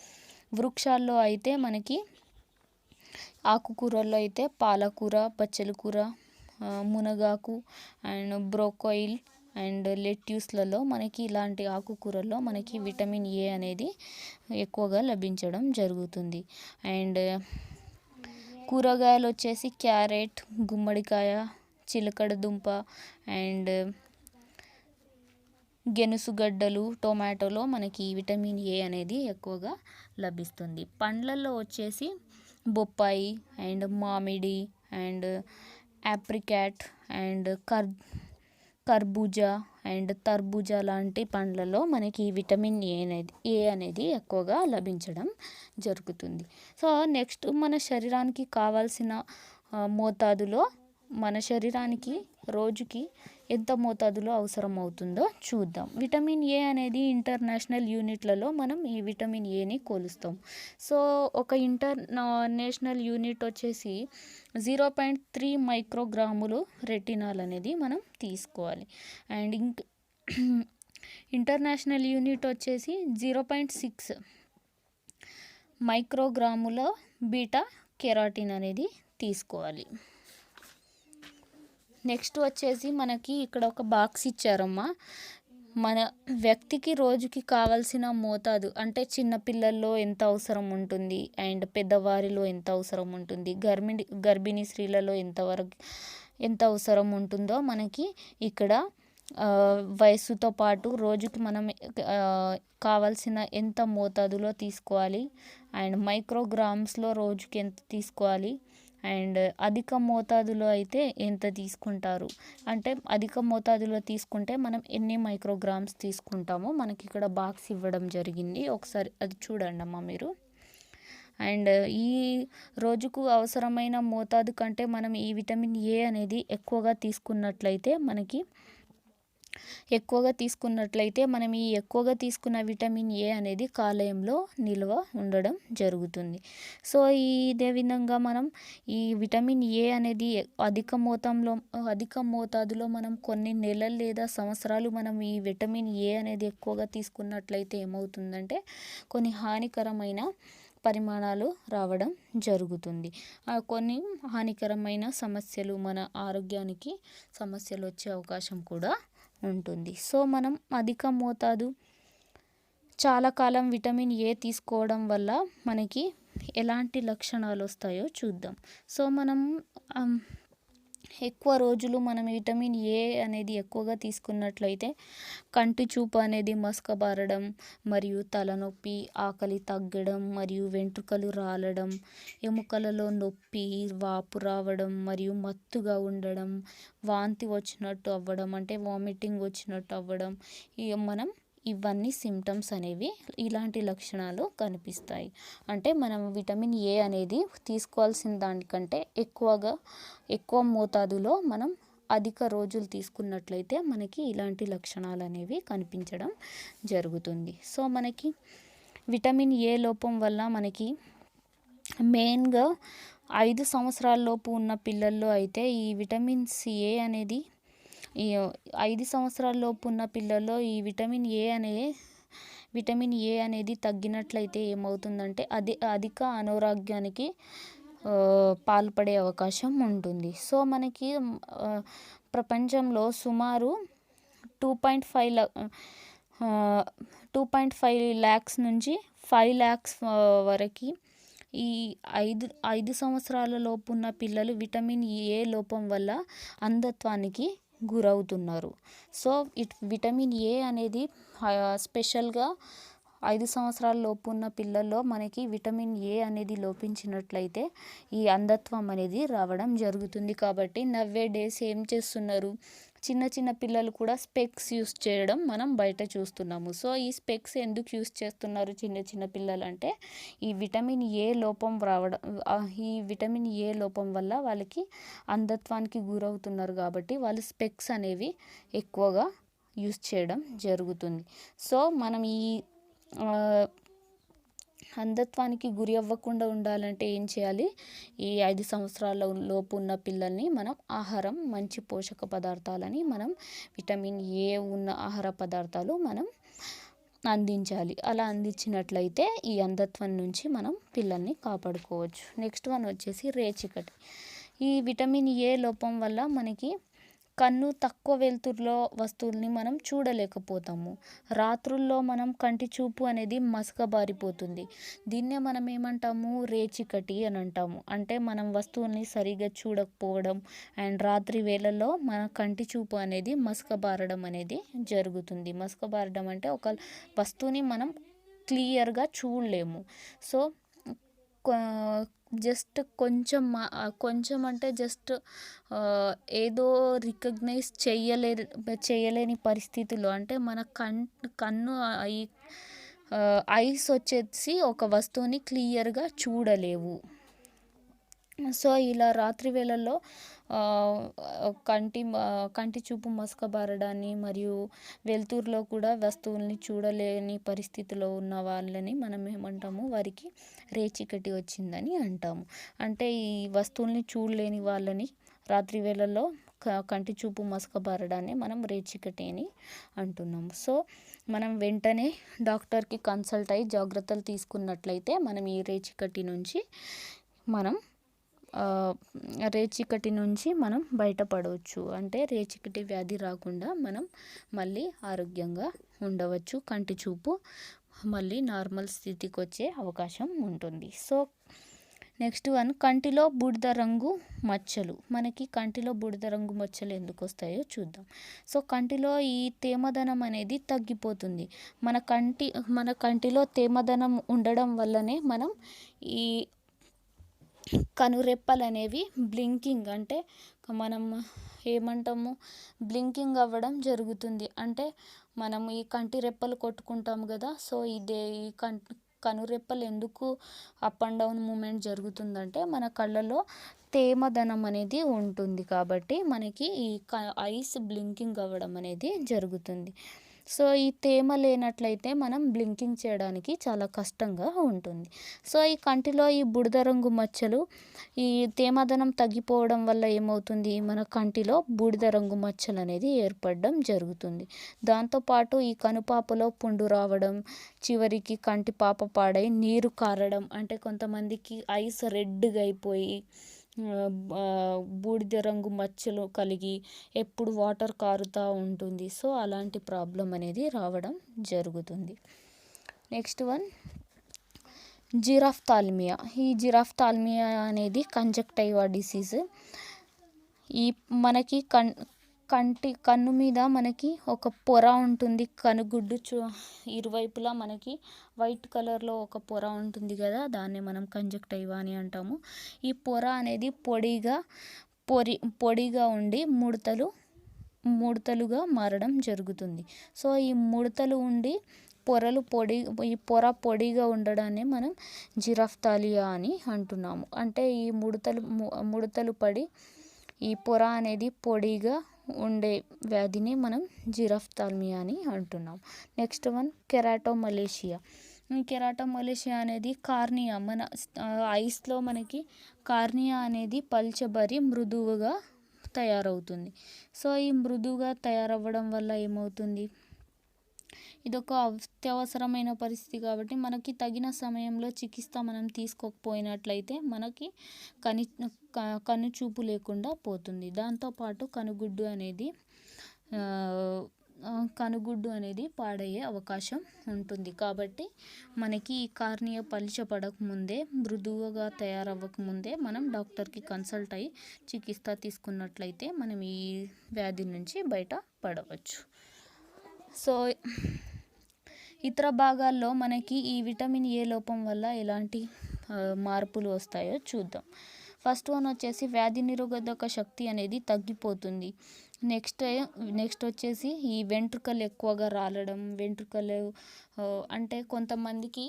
వృక్షాల్లో అయితే మనకి ఆకుకూరల్లో అయితే పాలకూర, బచ్చల కూర, మునగాకు అండ్ బ్రోకోయిల్ అండ్ లెట్యూస్లలో మనకి ఇలాంటి ఆకుకూరల్లో మనకి విటమిన్ ఏ అనేది ఎక్కువగా లభించడం జరుగుతుంది. అండ్ కూరగాయలు వచ్చేసి క్యారెట్, గుమ్మడికాయ, చిలకడ దుంప అండ్ గెనుసుగడ్డలు, టొమాటోలో మనకి విటమిన్ ఏ అనేది ఎక్కువగా లభిస్తుంది. పండ్లల్లో వచ్చేసి బొప్పాయి అండ్ మామిడి అండ్ ఆప్రికాట్ అండ్ కర్బూజా అండ్ తర్బూజా లాంటి పండ్లలో మనకి విటమిన్ ఏ అనేది ఎక్కువగా లభించడం జరుగుతుంది. సో నెక్స్ట్ మన శరీరానికి కావాల్సిన మోతాదులో మన శరీరానికి రోజుకి ఎంత మోతాదులో అవసరం అవుతుందో చూద్దాం. విటమిన్ ఏ అనేది ఇంటర్నేషనల్ యూనిట్లలో మనం ఈ విటమిన్ ఏని కొలుస్తాం. సో ఒక ఇంటర్నేషనల్ యూనిట్ వచ్చేసి 0.3 మైక్రోగ్రాములు రెటినాల్ అనేది మనం తీసుకోవాలి. అండ్ ఇంటర్నేషనల్ యూనిట్ వచ్చేసి 0.6 మైక్రోగ్రాముల బీటా కెరాటిన్ అనేది తీసుకోవాలి. నెక్స్ట్ వచ్చేసి మనకి ఇక్కడ ఒక బాక్స్ ఇచ్చారమ్మా. మన వ్యక్తికి రోజుకి కావాల్సిన మోతాదు అంటే చిన్నపిల్లల్లో ఎంత అవసరం ఉంటుంది అండ్ పెద్దవారిలో ఎంత అవసరం ఉంటుంది, గర్భిణీ స్త్రీలలో ఎంత అవసరం ఉంటుందో మనకి ఇక్కడ వయస్సుతో పాటు రోజుకి మనం కావాల్సిన ఎంత మోతాదులో తీసుకోవాలి అండ్ మైక్రోగ్రామ్స్లో రోజుకి ఎంత తీసుకోవాలి అండ్ అధిక మోతాదులో అయితే ఎంత తీసుకుంటారు, అంటే అధిక మోతాదులో తీసుకుంటే మనం ఎన్ని మైక్రోగ్రామ్స్ తీసుకుంటామో మనకి ఇక్కడ బాక్స్ ఇవ్వడం జరిగింది. ఒకసారి అది చూడండి అమ్మా మీరు. అండ్ ఈ రోజుకు అవసరమైన మోతాదు కంటే మనం ఈ విటమిన్ ఏ అనేది ఎక్కువగా తీసుకున్నట్లయితే మనం ఈ ఎక్కువగా తీసుకున్న విటమిన్ ఏ అనేది కాలేయంలో నిల్వ ఉండడం జరుగుతుంది. సో ఇదే విధంగా మనం ఈ విటమిన్ ఏ అనేది అధిక మోతాదులో మనం కొన్ని నెలలు లేదా సంవత్సరాలు మనం ఈ విటమిన్ ఏ అనేది ఎక్కువగా తీసుకున్నట్లయితే ఏమవుతుందంటే కొన్ని హానికరమైన పరిమాణాలు రావడం జరుగుతుంది. కొన్ని హానికరమైన సమస్యలు, మన ఆరోగ్యానికి సమస్యలు వచ్చే అవకాశం కూడా ఉంటుంది. సో మనం అధిక మోతాదు చాలా కాలం విటమిన్ ఏ తీసుకోవడం వల్ల మనకి ఎలాంటి లక్షణాలు వస్తాయో చూద్దాం. సో మనం ఎక్కువ రోజులు మనం విటమిన్ ఏ అనేది ఎక్కువగా తీసుకున్నట్లయితే కంటి చూపు అనేది మసకబారడం మరియు తలనొప్పి, ఆకలి తగ్గడం మరియు వెంట్రుకలు రాలడం, ఎముకలలో నొప్పి, వాపు రావడం మరియు మత్తుగా ఉండడం, వాంతి వచ్చినట్టు అవ్వడం అంటే వామిటింగ్ వచ్చినట్టు అవ్వడం, మనం ఇవన్నీ సిమ్టమ్స్ అనేవి ఇలాంటి లక్షణాలు కనిపిస్తాయి. అంటే మనం విటమిన్ ఏ అనేది తీసుకోవాల్సిన దానికంటే ఎక్కువ మోతాదులో మనం అధిక రోజులు తీసుకున్నట్లయితే మనకి ఇలాంటి లక్షణాలు అనేవి కనిపించడం జరుగుతుంది. సో మనకి విటమిన్ ఏ లోపం వల్ల మనకి మెయిన్గా 5 సంవత్సరాల లోపు ఉన్న పిల్లల్లో అయితే ఈ ఏ అనేది ఈ 5 సంవత్సరాల లోపు ఉన్న పిల్లల్లో ఈ విటమిన్ ఏ అనేది తగ్గినట్లయితే ఏమవుతుందంటే అధిక అనారోగ్యానికి పాల్పడే అవకాశం ఉంటుంది. సో మనకి ప్రపంచంలో సుమారు 2.5 lakhs నుంచి 5 lakhs వరకు ఈ 5 సంవత్సరాల లోపు ఉన్న పిల్లలు విటమిన్ ఏ లోపం వల్ల అంధత్వానికి గురవుతున్నారు. సో విటమిన్ ఏ అనేది స్పెషల్గా 5 సంవత్సరాల లోపు ఉన్న పిల్లల్లో మనకి విటమిన్ ఏ అనేది లోపించినట్లయితే ఈ అంధత్వం అనేది రావడం జరుగుతుంది. కాబట్టి నవ్వే డేస్ ఏం చేస్తున్నారు, చిన్న పిల్లలు కూడా స్పెక్స్ యూస్ చేయడం మనం బయట చూస్తున్నాము. సో ఈ స్పెక్స్ ఎందుకు యూస్ చేస్తున్నారు చిన్న పిల్లలు అంటే ఈ విటమిన్ ఏ లోపం వల్ల వాళ్ళకి అంధత్వానికి గురవుతున్నారు కాబట్టి వాళ్ళు స్పెక్స్ అనేవి ఎక్కువగా యూస్ చేయడం జరుగుతుంది. సో మనం ఈ అంధత్వానికి గురి అవ్వకుండా ఉండాలంటే ఏం చేయాలి, ఈ 5 సంవత్సరాల లోపు ఉన్న పిల్లల్ని మనం ఆహారం మంచి పోషక పదార్థాలని మనం విటమిన్ ఏ ఉన్న ఆహార పదార్థాలు మనం అందించాలి. అలా అందించినట్లయితే ఈ అంధత్వం నుంచి మనం పిల్లల్ని కాపాడుకోవచ్చు. నెక్స్ట్ వన్ వచ్చేసి రేచీకటి. ఈ విటమిన్ ఏ లోపం వల్ల మనకి కన్ను తక్కువ వెలుతురులో వస్తువుల్ని మనం చూడలేకపోతాము. రాత్రుల్లో మనం కంటి చూపు అనేది మసకబారిపోతుంది. దీన్నే మనం ఏమంటాము, రేచీకటి అని అంటాము. అంటే మనం వస్తువుల్ని సరిగ్గా చూడకపోవడం అండ్ రాత్రి వేళల్లో మన కంటి చూపు అనేది మసకబారడం అనేది జరుగుతుంది. మసకబారడం అంటే ఒక వస్తువుని మనం క్లియర్గా చూడలేము. సో జస్ట్ కొంచెం అంటే జస్ట్ ఏదో రికగ్నైజ్ చేయలేని పరిస్థితుల్లో, అంటే మన కన్ను ఐస్ వచ్చేసి ఒక వస్తువుని క్లియర్గా చూడలేవు. సో ఇలా రాత్రి వేళల్లో కంటి చూపు మసకబారడాన్ని మరియు వెలుతురులో కూడా వస్తువుల్ని చూడలేని పరిస్థితిలో ఉన్న వాళ్ళని మనం ఏమంటాము, వారికి రేచీకటి వచ్చిందని అంటాము. అంటే ఈ వస్తువుల్ని చూడలేని వాళ్ళని రాత్రి వేళల్లో కంటి చూపు మసకబారడాన్ని మనం రేచీకటి అని అంటున్నాము. సో మనం వెంటనే డాక్టర్కి కన్సల్ట్ అయ్యి జాగ్రత్తలు తీసుకున్నట్లయితే మనం ఈ రేచీకటి నుంచి మనం బయటపడవచ్చు. అంటే రేచీకటి వ్యాధి రాకుండా మనం మళ్ళీ ఆరోగ్యంగా ఉండవచ్చు. కంటి చూపు మళ్ళీ నార్మల్ స్థితికి వచ్చే అవకాశం ఉంటుంది. సో నెక్స్ట్ వన్, కంటిలో బూడిద రంగు మచ్చలు. మనకి కంటిలో బూడిద రంగు మచ్చలు ఎందుకు వస్తాయో చూద్దాం. సో కంటిలో ఈ తేమదనం అనేది తగ్గిపోతుంది. మన కంటిలో తేమదనం ఉండడం వల్లనే మనం ఈ కనురెప్పలు అనేవి బ్లింకింగ్, అంటే మనం ఏమంటాము, బ్లింకింగ్ అవ్వడం జరుగుతుంది. అంటే మనం ఈ కంటి రెప్పలు కొట్టుకుంటాము కదా, సో ఇదే ఈ కనురెప్పలు ఎందుకు అప్ అండ్ డౌన్ మూమెంట్ జరుగుతుందంటే మన కళ్ళలో తేమదనం అనేది ఉంటుంది కాబట్టి మనకి ఈ ఐస్ బ్లింకింగ్ అవ్వడం అనేది జరుగుతుంది. సో ఈ తేమ లేనట్లయితే మనం బ్లింకింగ్ చేయడానికి చాలా కష్టంగా ఉంటుంది. సో ఈ కంటిలో ఈ బూడిద రంగు మచ్చలు, ఈ తేమదనం తగ్గిపోవడం వల్ల ఏమవుతుంది, మన కంటిలో బూడిద రంగు మచ్చలు అనేది ఏర్పడడం జరుగుతుంది. దాంతోపాటు ఈ కనుపాపలో పుండు రావడం, చివరికి కంటి పాప పాడై నీరు కారడం, అంటే కొంతమందికి ఐస్ రెడ్గా అయిపోయి బూడిద రంగు మచ్చలు కలిగి ఎప్పుడు వాటర్ కారుతూ ఉంటుంది. సో అలాంటి ప్రాబ్లం అనేది రావడం జరుగుతుంది. Next one, xerophthalmia. ఈ జిరాఫ్థాల్మియా అనేది కంజక్టివా డిసీజ్. ఈ మనకి కన్ను మీద మనకి ఒక పొర ఉంటుంది. కనుగుడ్డు ఇరువైపులా మనకి వైట్ కలర్లో ఒక పొర ఉంటుంది కదా, దాన్ని మనం కంజక్టివా అని అంటాము. ఈ పొర అనేది పొడిగా ఉండి ముడతలుగా మారడం జరుగుతుంది. సో ఈ ముడతలు ఉండి ఈ పొర పొడిగా ఉండడాన్ని మనం జిరాఫ్థాలియా అని అంటున్నాము. అంటే ఈ ముడతలు పడి ఈ పొర అనేది పొడిగా ఉండే వ్యాధిని మనం జిరాఫ్థాల్మియా అని అంటున్నాం. Next one, keratomalacia. ఈ కెరాటోమలేషియా అనేది కార్నియా, మన ఐస్లో మనకి కార్నియా అనేది పల్చబరి మృదువుగా తయారవుతుంది. సో ఈ మృదువుగా తయారవ్వడం వల్ల ఏమవుతుంది, ఇదొక అత్యవసరమైన పరిస్థితి కాబట్టి మనకి తగిన సమయంలో చికిత్స మనం తీసుకోకపోయినట్లయితే మనకి కన్ను చూపు లేకుండా పోతుంది. దాంతోపాటు కనుగుడ్డు అనేది పాడయ్యే అవకాశం ఉంటుంది. కాబట్టి మనకి ఈ కార్నియా పలచబడకముందే, మృదువుగా తయారవ్వకముందే మనం డాక్టర్కి కన్సల్ట్ అయ్యి చికిత్స తీసుకున్నట్లయితే మనం ఈ వ్యాధి నుంచి బయటపడవచ్చు. సో ఇతర భాగాల్లో మనకి ఈ విటమిన్ ఏ లోపం వల్ల ఎలాంటి మార్పులు వస్తాయో చూద్దాం. ఫస్ట్ వన్ వచ్చేసి వ్యాధి నిరోధక శక్తి అనేది తగ్గిపోతుంది. నెక్స్ట్ వచ్చేసి ఈ వెంట్రుకలు ఎక్కువగా రాలడం, అంటే కొంతమందికి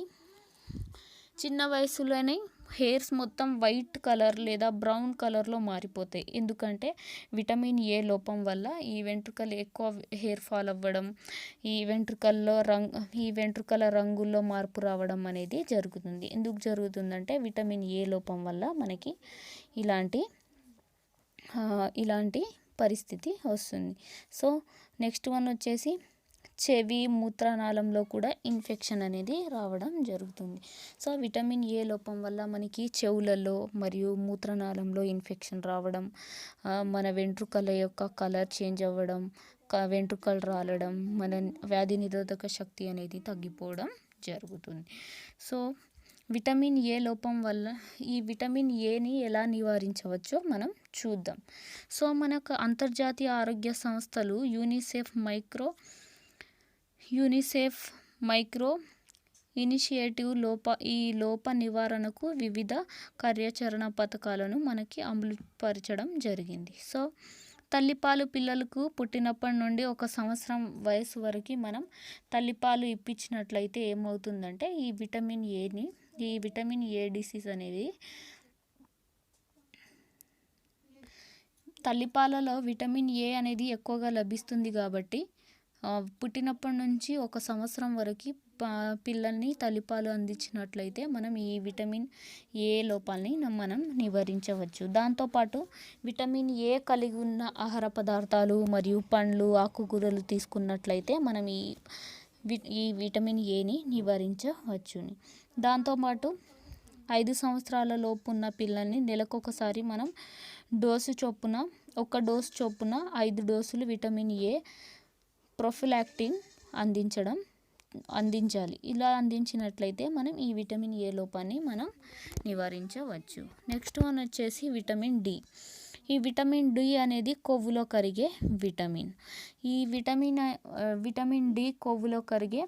చిన్న వయసులోనే హెయిర్స్ మొత్తం వైట్ కలర్ లేదా బ్రౌన్ కలర్లో మారిపోతాయి. ఎందుకంటే విటమిన్ ఏ లోపం వల్ల ఈ వెంట్రుకలు ఎక్కువ హెయిర్ ఫాల్ అవ్వడం, ఈ వెంట్రుకల రంగుల్లో మార్పు రావడం అనేది జరుగుతుంది. ఎందుకు జరుగుతుందంటే విటమిన్ ఏ లోపం వల్ల మనకి ఇలాంటి పరిస్థితి వస్తుంది. సో నెక్స్ట్ వన్ వచ్చేసి చెవి మూత్రనాళంలో కూడా ఇన్ఫెక్షన్ అనేది రావడం జరుగుతుంది. సో విటమిన్ ఏ లోపం వల్ల మనకి చెవులలో మరియు మూత్రనాళంలో ఇన్ఫెక్షన్ రావడం, మన వెంట్రుకల యొక్క కలర్ చేంజ్ అవ్వడం, వెంట్రుకలు రాలడం, మన వ్యాధి నిరోధక శక్తి అనేది తగ్గిపోవడం జరుగుతుంది. సో విటమిన్ ఏ లోపం వల్ల ఈ విటమిన్ ఏని ఎలా నివారించవచ్చో మనం చూద్దాం. సో మనకు అంతర్జాతీయ ఆరోగ్య సంస్థలు యూనిసెఫ్ మైక్రో ఇనిషియేటివ్ ఈ లోప నివారణకు వివిధ కార్యాచరణ పథకాలను మనకి అమలుపరచడం జరిగింది. సో తల్లిపాలు పిల్లలకు పుట్టినప్పటి నుండి 1 సంవత్సరం వయసు వరకు మనం తల్లిపాలు ఇప్పించినట్లయితే ఏమవుతుందంటే ఈ విటమిన్ ఏ డిసీజ్ అనేది తల్లిపాలలో విటమిన్ ఏ అనేది ఎక్కువగా లభిస్తుంది కాబట్టి పుట్టినప్పటి నుంచి 1 సంవత్సరం వరకు పిల్లల్ని తల్లిపాలు అందించినట్లయితే మనం ఈ విటమిన్ ఏ లోపాలని మనం నివారించవచ్చు. దాంతోపాటు విటమిన్ ఏ కలిగి ఉన్న ఆహార పదార్థాలు మరియు పండ్లు, ఆకుకూరలు తీసుకున్నట్లయితే మనం ఈ విటమిన్ ఏని నివారించవచ్చు. దాంతోపాటు 5 సంవత్సరాల లోపు ఉన్న పిల్లల్ని నెలకొకసారి మనం ఒక డోసు చొప్పున 5 డోసులు విటమిన్ ఏ ప్రొఫిలాక్టిన్ అందించాలి. ఇలా అందించినట్లయితే మనం ఈ విటమిన్ ఏ లోపాన్ని మనం నివారించవచ్చు. నెక్స్ట్ వన్ వచ్చేసి విటమిన్ డి. ఈ విటమిన్ డి అనేది కొవ్వులో కరిగే విటమిన్. ఈ విటమిన్ డి కొవ్వులో కరిగే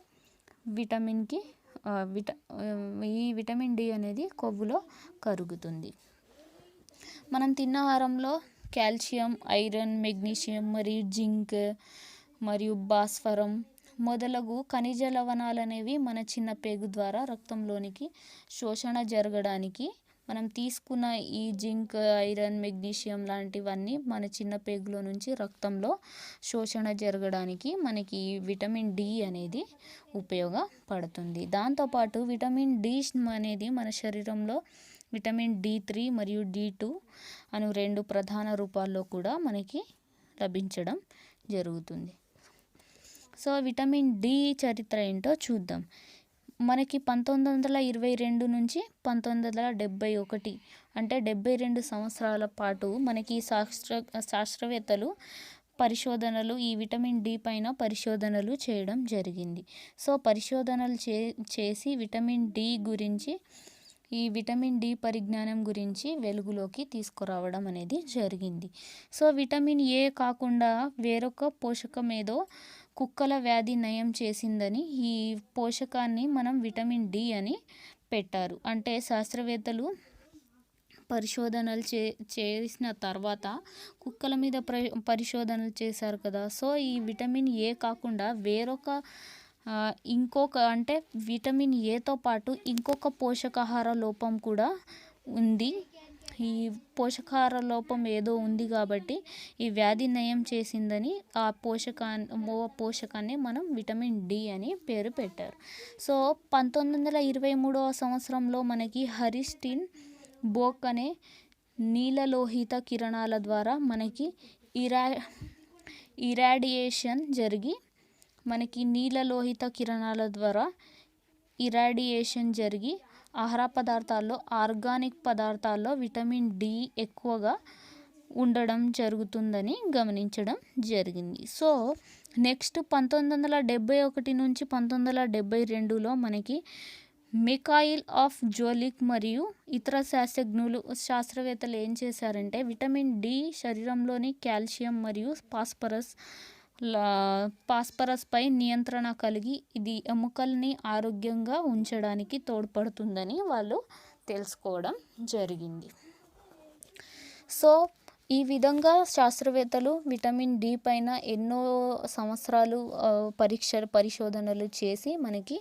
విటమిన్కి ఈ విటమిన్ డి అనేది కొవ్వులో కరుగుతుంది. మనం తిన్న ఆహారంలో కాల్షియం, ఐరన్, మెగ్నీషియం మరియు జింక్ మరియు భాస్వరం మొదలగు ఖనిజ లవణాలు అనేవి మన చిన్న పేగు ద్వారా రక్తంలోనికి శోషణ జరగడానికి మనం తీసుకున్న ఈ జింక్, ఐరన్, మెగ్నీషియం లాంటివన్నీ మన చిన్న పేగులో నుంచి రక్తంలో శోషణ జరగడానికి మనకి విటమిన్ డి అనేది ఉపయోగపడుతుంది. దాంతోపాటు విటమిన్ డి అనేది మన శరీరంలో విటమిన్ D3 మరియు D2 అను 2 ప్రధాన రూపాల్లో కూడా మనకి లభించడం జరుగుతుంది. సో విటమిన్ డి చరిత్ర ఏంటో చూద్దాం. మనకి 1922 నుంచి 1971 అంటే 72 సంవత్సరాల పాటు మనకి శాస్త్రవేత్తలు పరిశోధనలు ఈ విటమిన్ డి పైన పరిశోధనలు చేయడం జరిగింది. సో పరిశోధనలు చేసి ఈ విటమిన్ డి పరిజ్ఞానం గురించి వెలుగులోకి తీసుకురావడం అనేది జరిగింది. సో విటమిన్ ఏ కాకుండా వేరొక పోషకం ఏదో కుక్కల వ్యాధి నయం చేసిందని ఈ పోషకాన్ని మనం విటమిన్ డి అని పెట్టారు. అంటే శాస్త్రవేత్తలు పరిశోధనలు చేసిన తర్వాత కుక్కల మీద పరిశోధనలు చేశారు కదా. సో ఈ విటమిన్ ఏ కాకుండా వేరొక అంటే విటమిన్ ఏతో పాటు ఇంకొక పోషకాహార లోపం కూడా ఉంది. ఈ పోషకాహార లోపం ఏదో ఉంది కాబట్టి ఈ వ్యాధి నయం చేసిందని ఆ పోషకాన్ని మనం విటమిన్ డి అని పేరు పెట్టారు. సో 1923వ సంవత్సరంలో మనకి హరిస్టిన్ బోక్ అనే నీలలోహిత కిరణాల ద్వారా మనకి ఇరాడియేషన్ జరిగి ఆహార పదార్థాల్లో, ఆర్గానిక్ పదార్థాల్లో విటమిన్ డి ఎక్కువగా ఉండడం జరుగుతుందని గమనించడం జరిగింది. సో నెక్స్ట్ 1971 నుంచి 1972లో మనకి మిఖాయిల్ ఆఫ్ జోలిక్ మరియు ఇతర శాస్త్రవేత్తలు ఏం చేశారంటే విటమిన్ డి శరీరంలోని కాల్షియం మరియు ఫాస్ఫరస్ పై నియంత్రణ కలిగి ఇది ఎముకల్ని ఆరోగ్యంగా ఉంచడానికి తోడ్పడుతుందని వాళ్ళు తెలుసుకోవడం జరిగింది. సో ఈ విధంగా శాస్త్రవేత్తలు విటమిన్ డి పైన ఎన్నో సంవత్సరాలు పరిశోధనలు చేసి మనకి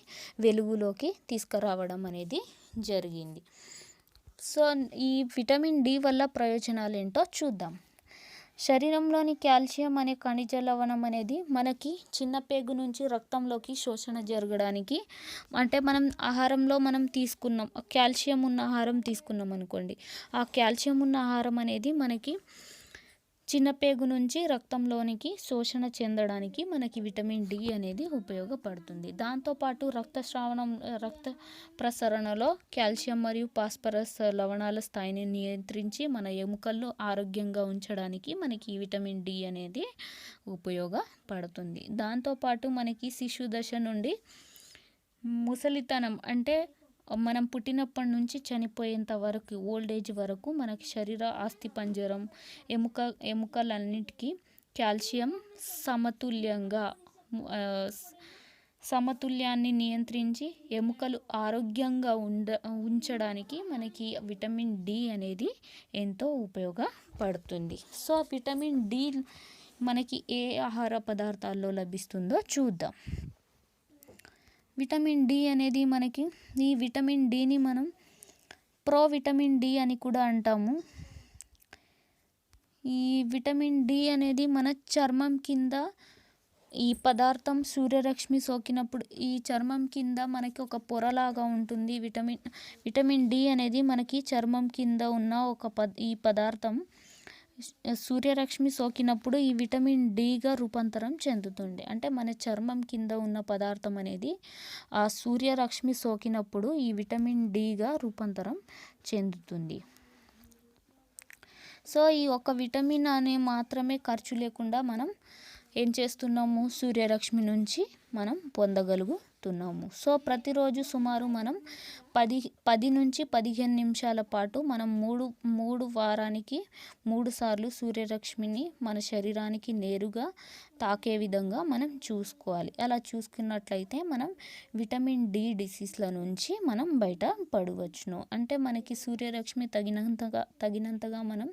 వెలుగులోకి తీసుకురావడం అనేది జరిగింది. సో ఈ విటమిన్ డి వల్ల ప్రయోజనాలు ఏంటో చూద్దాం. శరీరంలోని కాల్షియం అనే ఖనిజ లవణం అనేది మనకి చిన్న పేగు నుంచి రక్తంలోకి శోషణ జరగడానికి, అంటే మనం ఆహారంలో తీసుకున్నాం కాల్షియం ఉన్న ఆహారం తీసుకున్నాం అనుకోండి, ఆ కాల్షియం ఉన్న ఆహారం అనేది మనకి చిన్న పేగు నుంచి రక్తంలోనికి శోషణ చెందడానికి మనకి విటమిన్ డి అనేది ఉపయోగపడుతుంది. దాంతోపాటు రక్త ప్రసరణలో కాల్షియం మరియు ఫాస్ఫరస్ లవణాల స్థాయిని నియంత్రించి మన ఎముకలను ఆరోగ్యంగా ఉంచడానికి మనకి ఈ విటమిన్ డి అనేది ఉపయోగపడుతుంది. దాంతోపాటు మనకి శిశు దశ నుండి ముసలితనం అంటే మనం పుట్టినప్పటి నుంచి చనిపోయేంత వరకు ఓల్డ్ ఏజ్ వరకు మనకి శరీర అస్థిపంజరం ఎముకలన్నిటికీ కాల్షియం సమతుల్యాన్ని నియంత్రించి ఎముకలు ఆరోగ్యంగా ఉంచడానికి మనకి విటమిన్ డి అనేది ఎంతో ఉపయోగపడుతుంది. సో విటమిన్ డి మనకి ఏ ఆహార పదార్థాల్లో లభిస్తుందో చూద్దాం. విటమిన్ డి అనేది మనకి ఈ విటమిన్ డిని మనం విటమిన్ డి అని కూడా అంటాము. ఈ విటమిన్ డి అనేది మన చర్మం కింద ఈ పదార్థం సూర్యరశ్మి సోకినప్పుడు ఈ చర్మం కింద మనకి ఒక పొరలాగా ఉంటుంది. విటమిన్ డి అనేది మనకి చర్మం కింద ఉన్న ఈ పదార్థం సూర్యరశ్మి సోకినప్పుడు ఈ విటమిన్ డిగా రూపాంతరం చెందుతుంది. అంటే మన చర్మం కింద ఉన్న పదార్థం అనేది ఆ సూర్యరశ్మి సోకినప్పుడు ఈ విటమిన్ డిగా రూపాంతరం చెందుతుంది. సో ఈ ఒక విటమిన్ అనే మాత్రమే ఖర్చు లేకుండా మనం ఏం చేస్తున్నాము, సూర్యరశ్మి నుంచి మనం పొందగలుగుతున్నాము. సో ప్రతిరోజు సుమారు మనం 10 నుంచి 15 నిమిషాల పాటు మనం వారానికి 3 సార్లు సూర్యరశ్మిని మన శరీరానికి నేరుగా తాకే విధంగా మనం చూసుకోవాలి. అలా చూసుకున్నట్లయితే మనం విటమిన్ డి డిసీజ్ల నుంచి మనం బయట పడవచ్చును. అంటే మనకి సూర్యరశ్మి తగినంతగా మనం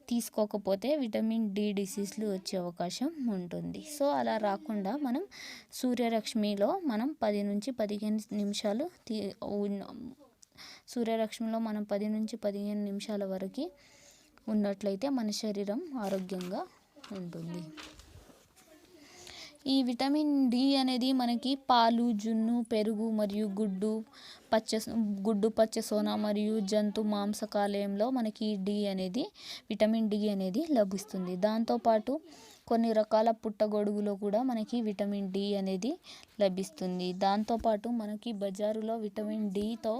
తీసుకోకపోతే విటమిన్ డి డిసీజ్లు వచ్చే అవకాశం ఉంటుంది. సో అలా రాకుండా మనం సూర్యరశ్మిలో మనం 10 నుంచి 15 నిమిషాలు సూర్యరశ్మిలో మనం 10 నుంచి 15 నిమిషాల వరకు ఉన్నట్లయితే మన శరీరం ఆరోగ్యంగా ఉంటుంది. ఈ విటమిన్ డి అనేది మనకి పాలు, జున్ను, పెరుగు మరియు గుడ్డు పచ్చ సోన మరియు జంతు మాంసకాలయంలో మనకి విటమిన్ డి అనేది లభిస్తుంది. దాంతోపాటు కొన్ని రకాల పుట్టగొడుగులో కూడా మనకి విటమిన్ డి అనేది లభిస్తుంది. దాంతోపాటు మనకి బజారులో విటమిన్ డితో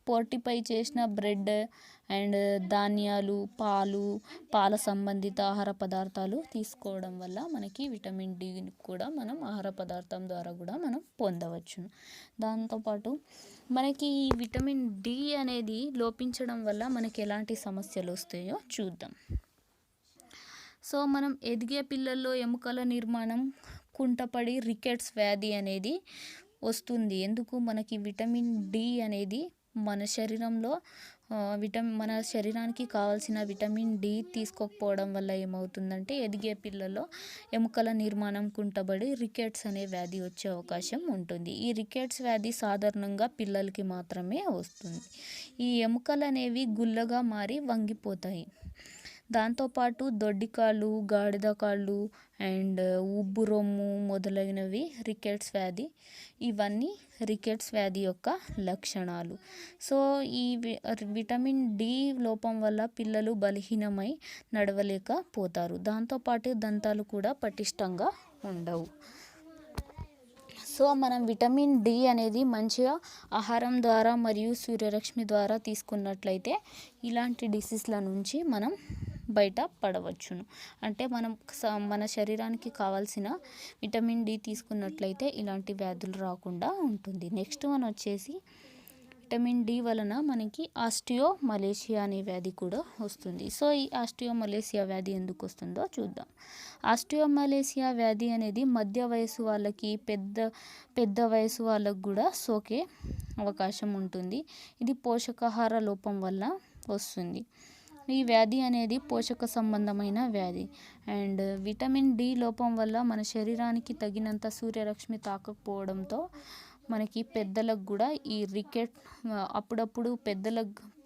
ఫోర్టిఫై చేసిన బ్రెడ్ అండ్ ధాన్యాలు, పాల సంబంధిత ఆహార పదార్థాలు తీసుకోవడం వల్ల మనకి విటమిన్ డి కూడా మనం ఆహార పదార్థం ద్వారా కూడా మనం పొందవచ్చును. దాంతోపాటు మనకి ఈ విటమిన్ డి అనేది లోపించడం వల్ల మనకి ఎలాంటి సమస్యలు వస్తాయో చూద్దాం. సో మనం ఎదిగే పిల్లల్లో ఎముకల నిర్మాణం కుంటపడి రికెట్స్ వ్యాధి అనేది వస్తుంది. ఎందుకు, మనకి విటమిన్ డి అనేది మన శరీరంలో మన శరీరానికి కావాల్సిన విటమిన్ డి తీసుకోకపోవడం వల్ల ఏమవుతుందంటే ఎదిగే పిల్లల్లో ఎముకల నిర్మాణం కుంటబడి రికెట్స్ అనే వ్యాధి వచ్చే అవకాశం ఉంటుంది. ఈ రికెట్స్ వ్యాధి సాధారణంగా పిల్లలకి మాత్రమే వస్తుంది. ఈ ఎముకలు అనేవి గుల్లగా మారి వంగిపోతాయి. దాంతోపాటు దొడ్డికాళ్ళు, గాడిద కాళ్ళు అండ్ ఉబ్బు రొమ్ము మొదలైనవి ఇవన్నీ రికెట్స్ వ్యాధి యొక్క లక్షణాలు. సో ఈ విటమిన్ డి లోపం వల్ల పిల్లలు బలహీనమై నడవలేకపోతారు. దాంతోపాటు దంతాలు కూడా పటిష్టంగా ఉండవు. సో మనం విటమిన్ డి అనేది మంచిగా ఆహారం ద్వారా మరియు సూర్యరశ్మి ద్వారా తీసుకున్నట్లయితే ఇలాంటి డిసీజ్ల నుంచి మనం బయట పడవచ్చును. అంటే మనం మన శరీరానికి కావాల్సిన విటమిన్ డి తీసుకున్నట్లయితే ఇలాంటి వ్యాధులు రాకుండా ఉంటుంది. నెక్స్ట్ మనం వచ్చేసి విటమిన్ డి వలన మనకి ఆస్టియోమలేషియా అనే వ్యాధి కూడా వస్తుంది. సో ఈ ఆస్టియోమలేషియా వ్యాధి ఎందుకు వస్తుందో చూద్దాం. ఆస్టియోమలేషియా వ్యాధి అనేది మధ్య వయసు వాళ్ళకి, పెద్ద వయసు వాళ్ళకు కూడా సోకే అవకాశం ఉంటుంది. ఇది పోషకాహార లోపం వల్ల వస్తుంది. ఈ వ్యాధి అనేది పోషక సంబంధమైన వ్యాధి. అండ్ విటమిన్ డి లోపం వల్ల మన శరీరానికి తగినంత సూర్యరశ్మి తాకకపోవడంతో మనకి పెద్దలకు కూడా ఈ అప్పుడప్పుడు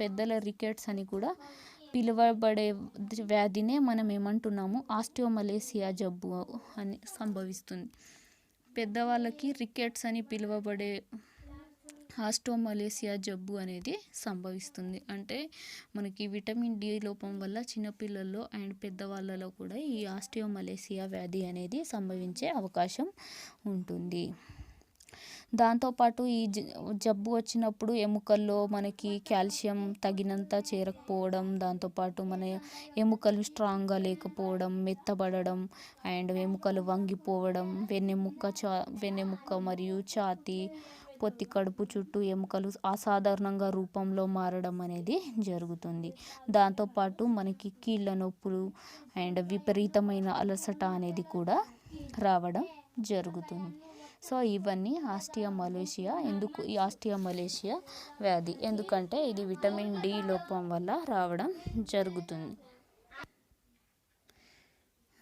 పెద్దల రికెట్స్ అని కూడా పిలువబడే వ్యాధినే మనం ఏమంటున్నాము, ఆస్టియోమలేషియా జబ్బు అని సంభవిస్తుంది. పెద్దవాళ్ళకి రికెట్స్ అని పిలువబడే ఆస్ట్రోమలేసియా జబ్బు అనేది సంభవిస్తుంది. అంటే మనకి విటమిన్ డి లోపం వల్ల చిన్నపిల్లల్లో అండ్ పెద్దవాళ్ళలో కూడా ఈ ఆస్టియోమలేసియా వ్యాధి అనేది సంభవించే అవకాశం ఉంటుంది. దాంతోపాటు ఈ జబ్బు వచ్చినప్పుడు ఎముకల్లో మనకి కాల్షియం తగినంత చేరకపోవడం, దాంతోపాటు మన ఎముకలు స్ట్రాంగ్గా లేకపోవడం, మెత్తబడడం అండ్ ఎముకలు వంగిపోవడం, వెన్నెముక్క మరియు ఛాతీ, పొత్తి కడుపు చుట్టూ ఎముకలు అసాధారణంగా రూపంలో మారడం అనేది జరుగుతుంది. దాంతోపాటు మనకి కీళ్ళ నొప్పులు అండ్ విపరీతమైన అలసట అనేది కూడా రావడం జరుగుతుంది. సో ఇవన్నీ ఆస్టియోమలేసియా. ఎందుకు ఈ ఆస్టియోమలేసియా వ్యాధి? ఎందుకంటే ఇది విటమిన్ డి లోపం వల్ల రావడం జరుగుతుంది.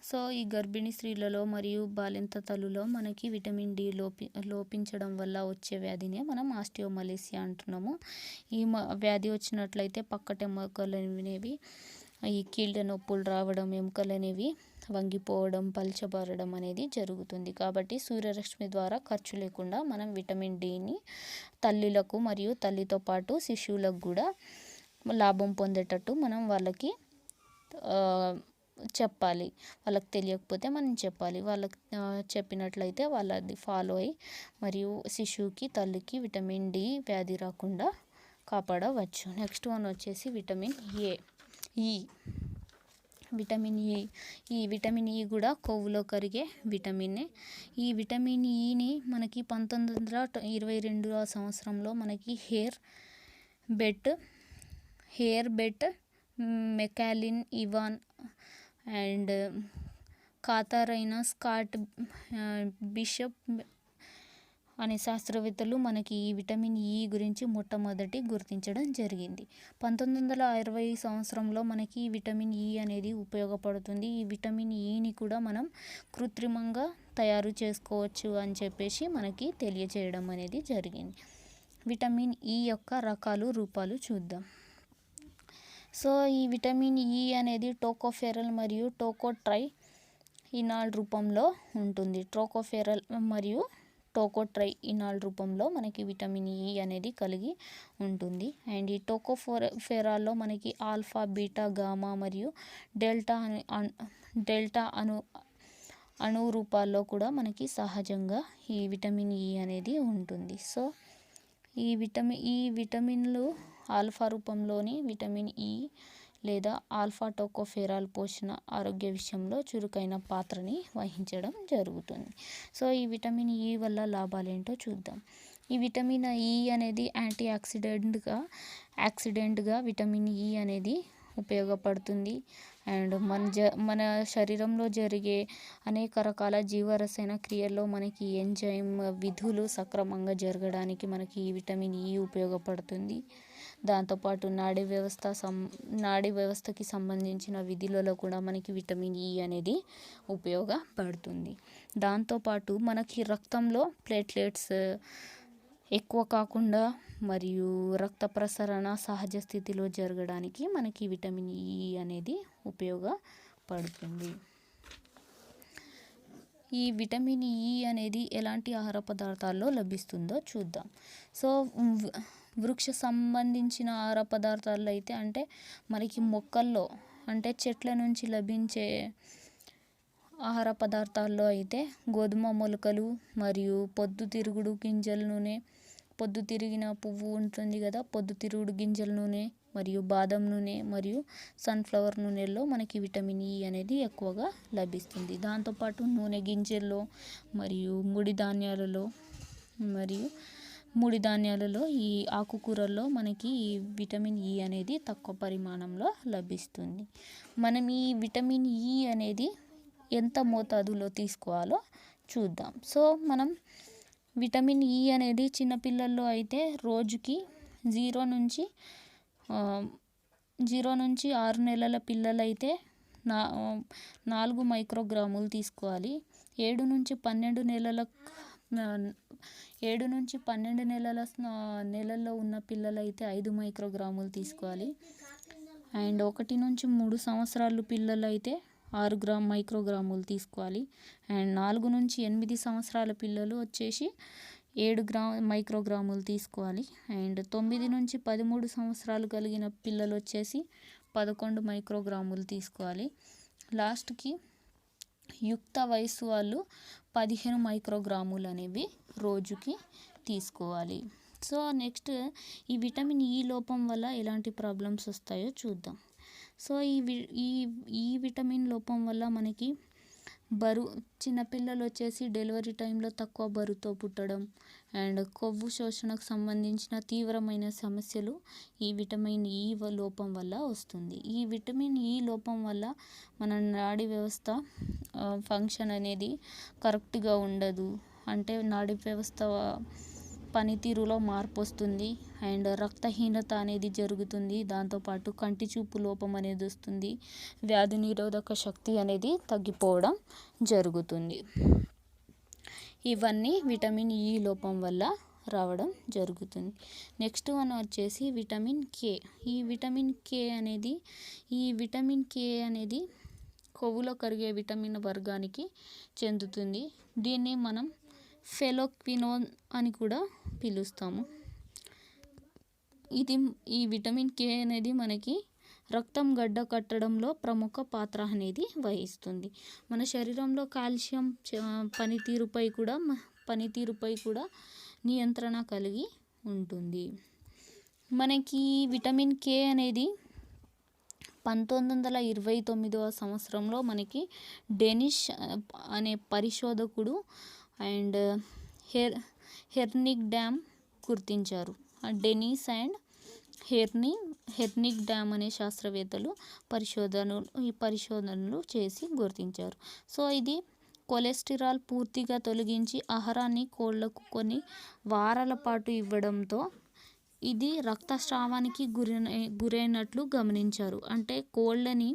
సో ఈ గర్భిణీ స్త్రీలలో మరియు బాలింత తల్లులో మనకి విటమిన్ డి లోపించడం వల్ల వచ్చే వ్యాధినే మనం ఆస్టియోమలేసియా అంటున్నాము. ఈ వ్యాధి వచ్చినట్లయితే పక్కట ఎముకలు అనేవి ఈ కీళ్ళ నొప్పులు రావడం, ఎముకలు అనేవి వంగిపోవడం, పల్చబడడం అనేది జరుగుతుంది. కాబట్టి సూర్యరశ్మి ద్వారా ఖర్చు లేకుండా మనం విటమిన్ డిని తల్లులకు మరియు తల్లితో పాటు శిశువులకు కూడా లాభం పొందేటట్టు మనం వాళ్ళకి చెప్పాలి. వాళ్ళకి తెలియకపోతే మనం చెప్పాలి. వాళ్ళకి చెప్పినట్లయితే వాళ్ళది ఫాలో అయ్యి మరియు శిశువుకి తల్లికి విటమిన్ డి వ్యాధి రాకుండా కాపాడవచ్చు. నెక్స్ట్ వన్ వచ్చేసి విటమిన్ ఈ. ఈ విటమిన్ ఈ కూడా కొవ్వులో కరిగే విటమినే. ఈ విటమిన్ ఈని మనకి 1922 సంవత్సరంలో మనకి Herbert McLean Evans and Katharine Scott Bishop అనే శాస్త్రవేత్తలు మనకి ఈ విటమిన్ ఈ గురించి మొట్టమొదటి గుర్తించడం జరిగింది. 1960 సంవత్సరంలో మనకి ఈ విటమిన్ ఈ అనేది ఉపయోగపడుతుంది. ఈ విటమిన్ ఈని కూడా మనం కృత్రిమంగా తయారు చేసుకోవచ్చు అని చెప్పేసి మనకి తెలియజేయడం అనేది జరిగింది. విటమిన్ ఈ యొక్క రూపాలు చూద్దాం. సో ఈ విటమిన్ ఈ అనేది టోకోఫెరల్ మరియు టోకోట్రై ఇనాల్ రూపంలో ఉంటుంది. టోకోఫెరల్ మరియు టోకోట్రై ఇనాల్ రూపంలో మనకి విటమిన్ ఈ అనేది కలిగి ఉంటుంది. అండ్ ఈ టోకోఫెరాల్లో మనకి ఆల్ఫా, బీటా, గామా మరియు డెల్టా అణు రూపాల్లో కూడా మనకి సహజంగా ఈ విటమిన్ ఈ అనేది ఉంటుంది. సో ఈ విటమిన్లు ఆల్ఫా రూపంలోని విటమిన్ ఈ లేదా ఆల్ఫా టోకోఫెరాల్ పోషణ ఆరోగ్య విషయంలో చురుకైన పాత్రని వహించడం జరుగుతుంది. సో ఈ విటమిన్ ఈ వల్ల లాభాలు ఏంటో చూద్దాం. ఈ విటమిన్ ఈ అనేది యాంటీ ఆక్సిడెంట్గా విటమిన్ ఈ అనేది ఉపయోగపడుతుంది. అండ్ మన శరీరంలో జరిగే అనేక రకాల జీవరసాయన క్రియల్లో మనకి ఎంజైమ్ విధులు సక్రమంగా జరగడానికి మనకి ఈ విటమిన్ ఈ ఉపయోగపడుతుంది. దాంతోపాటు నాడీ వ్యవస్థకి సంబంధించిన విధులలో కూడా మనకి విటమిన్ ఈ అనేది ఉపయోగపడుతుంది. దాంతోపాటు మనకి రక్తంలో ప్లేట్లెట్స్ ఎక్కువ కాకుండా మరియు రక్త ప్రసరణ సహజ స్థితిలో జరగడానికి మనకి విటమిన్ ఈ అనేది ఉపయోగపడుతుంది. ఈ విటమిన్ ఈ అనేది ఎలాంటి ఆహార పదార్థాల్లో లభిస్తుందో చూద్దాం. సో వృక్ష సంబంధించిన ఆహార పదార్థాల్లో అయితే అంటే మనకి మొక్కల్లో అంటే చెట్ల నుంచి లభించే ఆహార పదార్థాల్లో అయితే గోధుమ మొలకలు మరియు పొద్దుతిరిగిన పువ్వు ఉంటుంది కదా, పొద్దుతిరుగుడు గింజల నూనె మరియు బాదం నూనె మరియు సన్ఫ్లవర్ నూనెల్లో మనకి విటమిన్ ఈ అనేది ఎక్కువగా లభిస్తుంది. దాంతోపాటు నూనె గింజల్లో మరియు ముడి ధాన్యాలలో ఈ ఆకుకూరల్లో మనకి ఈ విటమిన్ ఈ అనేది తక్కువ పరిమాణంలో లభిస్తుంది. మనం ఈ విటమిన్ ఈ అనేది ఎంత మోతాదులో తీసుకోవాలో చూద్దాం. సో మనం విటమిన్ ఈ అనేది చిన్నపిల్లల్లో అయితే రోజుకి 0 నుంచి 6 నెలల పిల్లలైతే 4 మైక్రోగ్రాములు తీసుకోవాలి. 7 నుంచి 12 నెలల్లో ఉన్న పిల్లలైతే 5 మైక్రోగ్రాములు తీసుకోవాలి. అండ్ 1 నుంచి 3 సంవత్సరాలు పిల్లలైతే 6 మైక్రోగ్రాములు తీసుకోవాలి. అండ్ 4 నుంచి 8 సంవత్సరాల పిల్లలు వచ్చేసి 7 మైక్రోగ్రాములు తీసుకోవాలి. అండ్ 9 నుంచి 13 సంవత్సరాలు కలిగిన పిల్లలు వచ్చేసి 11 మైక్రోగ్రాములు తీసుకోవాలి. లాస్ట్కి యుక్త వయసు వాళ్ళు 15 మైక్రోగ్రాములు అనేవి రోజుకి తీసుకోవాలి. సో నెక్స్ట్ ఈ విటమిన్ ఈ లోపం వల్ల ఎలాంటి ప్రాబ్లమ్స్ వస్తాయో చూద్దాం. సో ఈ విటమిన్ లోపం వల్ల మనకి చిన్నపిల్లలు వచ్చేసి డెలివరీ టైంలో తక్కువ బరువుతో పుట్టడం అండ్ కొవ్వు శోషణకు సంబంధించిన తీవ్రమైన సమస్యలు ఈ విటమిన్ ఈ లోపం వల్ల వస్తుంది. ఈ విటమిన్ ఈ లోపం వల్ల మన నాడీ వ్యవస్థ ఫంక్షన్ అనేది కరెక్ట్గా ఉండదు. అంటే నాడీ వ్యవస్థ పనితీరులో మార్పు వస్తుంది అండ్ రక్తహీనత అనేది జరుగుతుంది. దాంతోపాటు కంటి చూపు లోపం అనేది వస్తుంది. వ్యాధి నిరోధక శక్తి అనేది తగ్గిపోవడం జరుగుతుంది. ఇవన్నీ విటమిన్ ఈ లోపం వల్ల రావడం జరుగుతుంది. నెక్స్ట్ వన్ వచ్చేసి విటమిన్ కే. ఈ విటమిన్ కే అనేది కొవ్వులో కరిగే విటమిన్ వర్గానికి చెందుతుంది. దీన్ని మనం ఫెలోక్వినోన్ అని కూడా పిలుస్తాము. ఈ విటమిన్ కే అనేది మనకి రక్తం గడ్డ కట్టడంలో ప్రముఖ పాత్ర అనేది వహిస్తుంది. మన శరీరంలో కాల్షియం పనితీరుపై కూడా నియంత్రణ కలిగి ఉంటుంది. మనకి విటమిన్ కే అనేది 1929వ సంవత్సరంలో మనకి డెనిష్ అనే పరిశోధకుడు అండ్ హెర్నిక్ డ్యామ్ గుర్తించారు. డెనిస్ అండ్ హెర్నిక్ డ్యామ్ అనే శాస్త్రవేత్తలు పరిశోధనలు చేసి గుర్తించారు. సో ఇది కొలెస్టరాల్ పూర్తిగా తొలగించి ఆహారాన్ని కోళ్లకు కొన్ని వారాల పాటు ఇవ్వడంతో ఇది రక్తస్రావానికి గురైనట్లు గమనించారు. అంటే కోళ్ళని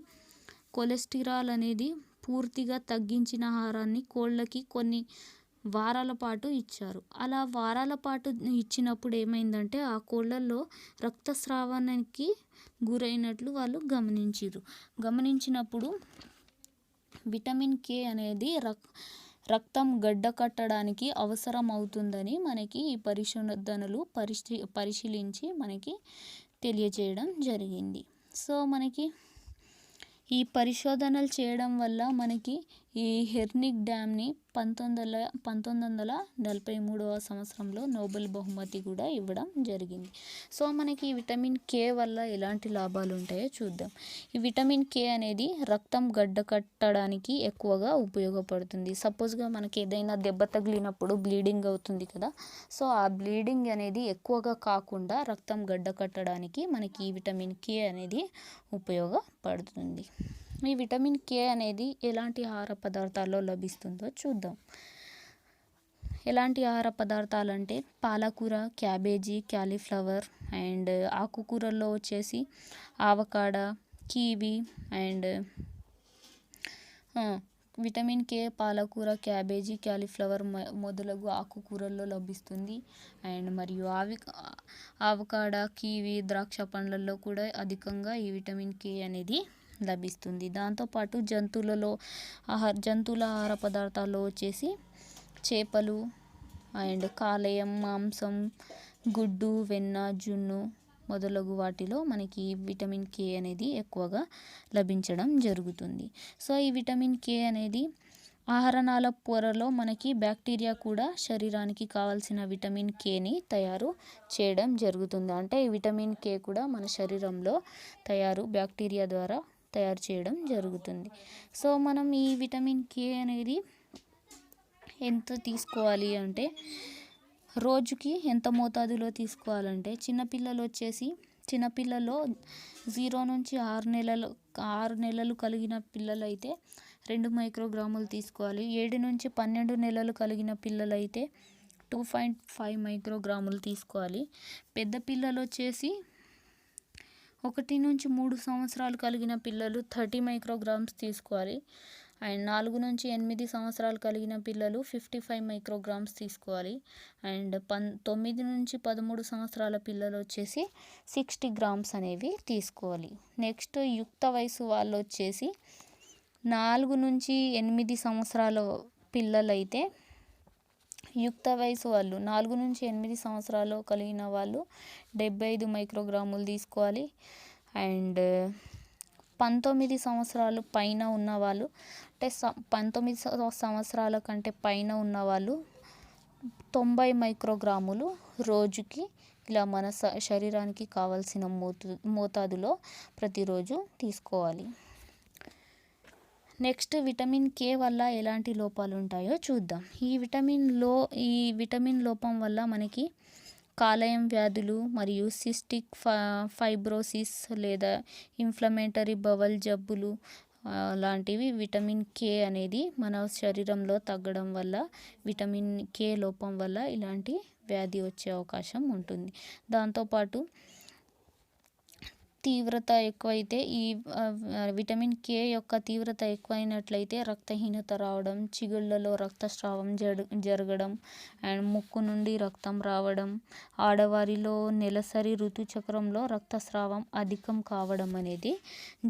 కొలెస్టరాల్ అనేది పూర్తిగా తగ్గించిన ఆహారాన్ని కోళ్ళకి కొన్ని వారాల పాటు ఇచ్చారు. అలా వారాల పాటు ఇచ్చినప్పుడు ఏమైందంటే ఆ కోళ్ళల్లో రక్తస్రావానికి గురైనట్లు వాళ్ళు గమనించినప్పుడు విటమిన్ కే అనేది రక్తం గడ్డ కట్టడానికి అవసరం అవుతుందని మనకి ఈ పరిశోధనలు పరిశీలించి మనకి తెలియజేయడం జరిగింది. సో మనకి ఈ పరిశోధనలు చేయడం వల్ల మనకి ఈ హెర్నిక్ డ్యామ్ని 1943వ సంవత్సరంలో నోబెల్ బహుమతి కూడా ఇవ్వడం జరిగింది. సో మనకి ఈ విటమిన్ కే వల్ల ఎలాంటి లాభాలు ఉంటాయో చూద్దాం. ఈ విటమిన్ కే అనేది రక్తం గడ్డ కట్టడానికి ఎక్కువగా ఉపయోగపడుతుంది. సపోజ్గా మనకి ఏదైనా దెబ్బ తగిలినప్పుడు బ్లీడింగ్ అవుతుంది కదా. సో ఆ బ్లీడింగ్ అనేది ఎక్కువగా కాకుండా రక్తం గడ్డ కట్టడానికి మనకి ఈ విటమిన్ కే అనేది ఉపయోగపడుతుంది. ఈ విటమిన్ కే అనేది ఎలాంటి ఆహార పదార్థాల్లో లభిస్తుందో చూద్దాం. ఎలాంటి ఆహార పదార్థాలు అంటే పాలకూర, క్యాబేజీ, క్యాలీఫ్లవర్ అండ్ ఆకుకూరల్లో వచ్చేసి avocado, kiwi and vitamin K పాలకూర, క్యాబేజీ, క్యాలీఫ్లవర్ మొదలగు ఆకుకూరల్లో లభిస్తుంది. అండ్ మరియు ఆవకాడ, కివి, ద్రాక్ష పండ్లలో కూడా అధికంగా ఈ విటమిన్ కే అనేది లభిస్తుంది. దాంతోపాటు జంతువుల ఆహార పదార్థాల్లో వచ్చేసి చేపలు అండ్ కాలేయం, మాంసం, గుడ్డు, వెన్న, జున్ను మొదలగు వాటిలో మనకి విటమిన్ కే అనేది ఎక్కువగా లభించడం జరుగుతుంది. సో ఈ విటమిన్ కే అనేది ఆహారనాళ పొరలో మనకి బ్యాక్టీరియా కూడా శరీరానికి కావాల్సిన విటమిన్ కేని తయారు చేయడం జరుగుతుంది. అంటే ఈ విటమిన్ కే కూడా మన శరీరంలో బ్యాక్టీరియా ద్వారా తయారు చేయడం జరుగుతుంది. సో మనం ఈ విటమిన్ కే అనేది ఎంత తీసుకోవాలి అంటే రోజుకి ఎంత మోతాదులో తీసుకోవాలంటే చిన్నపిల్లల్లో 0 నుంచి 6 నెలలు కలిగిన పిల్లలైతే 2 మైక్రోగ్రాములు తీసుకోవాలి. 7 నుంచి 12 నెలలు కలిగిన పిల్లలైతే 2.5 మైక్రోగ్రాములు తీసుకోవాలి. పెద్ద పిల్లలు వచ్చేసి 1 నుంచి 3 సంవత్సరాలు కలిగిన పిల్లలు 30 మైక్రోగ్రామ్స్ తీసుకోవాలి. అండ్ 4 నుంచి 8 సంవత్సరాలు కలిగిన పిల్లలు 55 మైక్రోగ్రామ్స్ తీసుకోవాలి. అండ్ 9 నుంచి 13 సంవత్సరాల పిల్లలు వచ్చేసి 60 గ్రామ్స్ అనేవి తీసుకోవాలి. నెక్స్ట్ యుక్త వయసు వాళ్ళు వచ్చేసి 4 నుంచి 8 సంవత్సరాల పిల్లలైతే యుక్త వయసు వాళ్ళు 4-8 సంవత్సరాలు కలిగిన వాళ్ళు 75 మైక్రోగ్రాములు తీసుకోవాలి. అండ్ 19 సంవత్సరాలు పైన ఉన్నవాళ్ళు అంటే 19 సంవత్సరాల కంటే పైన ఉన్నవాళ్ళు 90 మైక్రోగ్రాములు రోజుకి ఇలా మన శరీరానికి కావాల్సిన మోతాదులో ప్రతిరోజు తీసుకోవాలి. నెక్స్ట్ విటమిన్ కే వల్ల ఎలాంటి లోపాలు ఉంటాయో చూద్దాం. ఈ విటమిన్ లోపం వల్ల మనకి కాలేయం వ్యాధులు మరియు సిస్టిక్ ఫైబ్రోసిస్ లేదా ఇన్ఫ్లమేటరీ బవల్ జబ్బులు లాంటివి విటమిన్ కే అనేది మన శరీరంలో తగ్గడం వల్ల విటమిన్ కే లోపం వల్ల ఇలాంటి వ్యాధి వచ్చే అవకాశం ఉంటుంది. దాంతోపాటు తీవ్రత ఎక్కువైతే విటమిన్ కే యొక్క తీవ్రత ఎక్కువైనట్లయితే రక్తహీనత రావడం, చిగుళ్ళలో రక్తస్రావం జరగడం అండ్ ముక్కు నుండి రక్తం రావడం, ఆడవారిలో నెలసరి ఋతుచక్రంలో రక్తస్రావం అధికం కావడం అనేది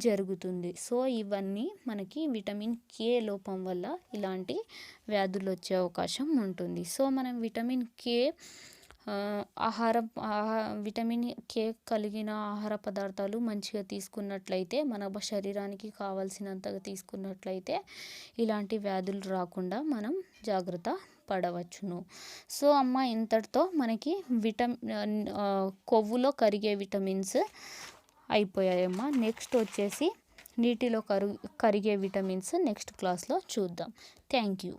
జరుగుతుంది. సో ఇవన్నీ మనకి విటమిన్ కే లోపం వల్ల ఇలాంటి వ్యాధులు వచ్చే అవకాశం ఉంటుంది. సో మనం విటమిన్ కే విటమిన్ కే కలిగిన ఆహార పదార్థాలు మంచిగా తీసుకున్నట్లయితే, మన శరీరానికి కావాల్సినంతగా తీసుకున్నట్లయితే ఇలాంటి వ్యాధులు రాకుండా మనం జాగ్రత్త పడవచ్చును. సో అమ్మ ఇంతటితో మనకి కొవ్వులో కరిగే విటమిన్స్ అయిపోయాయమ్మా. నెక్స్ట్ వచ్చేసి నీటిలో కరిగే విటమిన్స్ నెక్స్ట్ క్లాస్లో చూద్దాం. Thank you.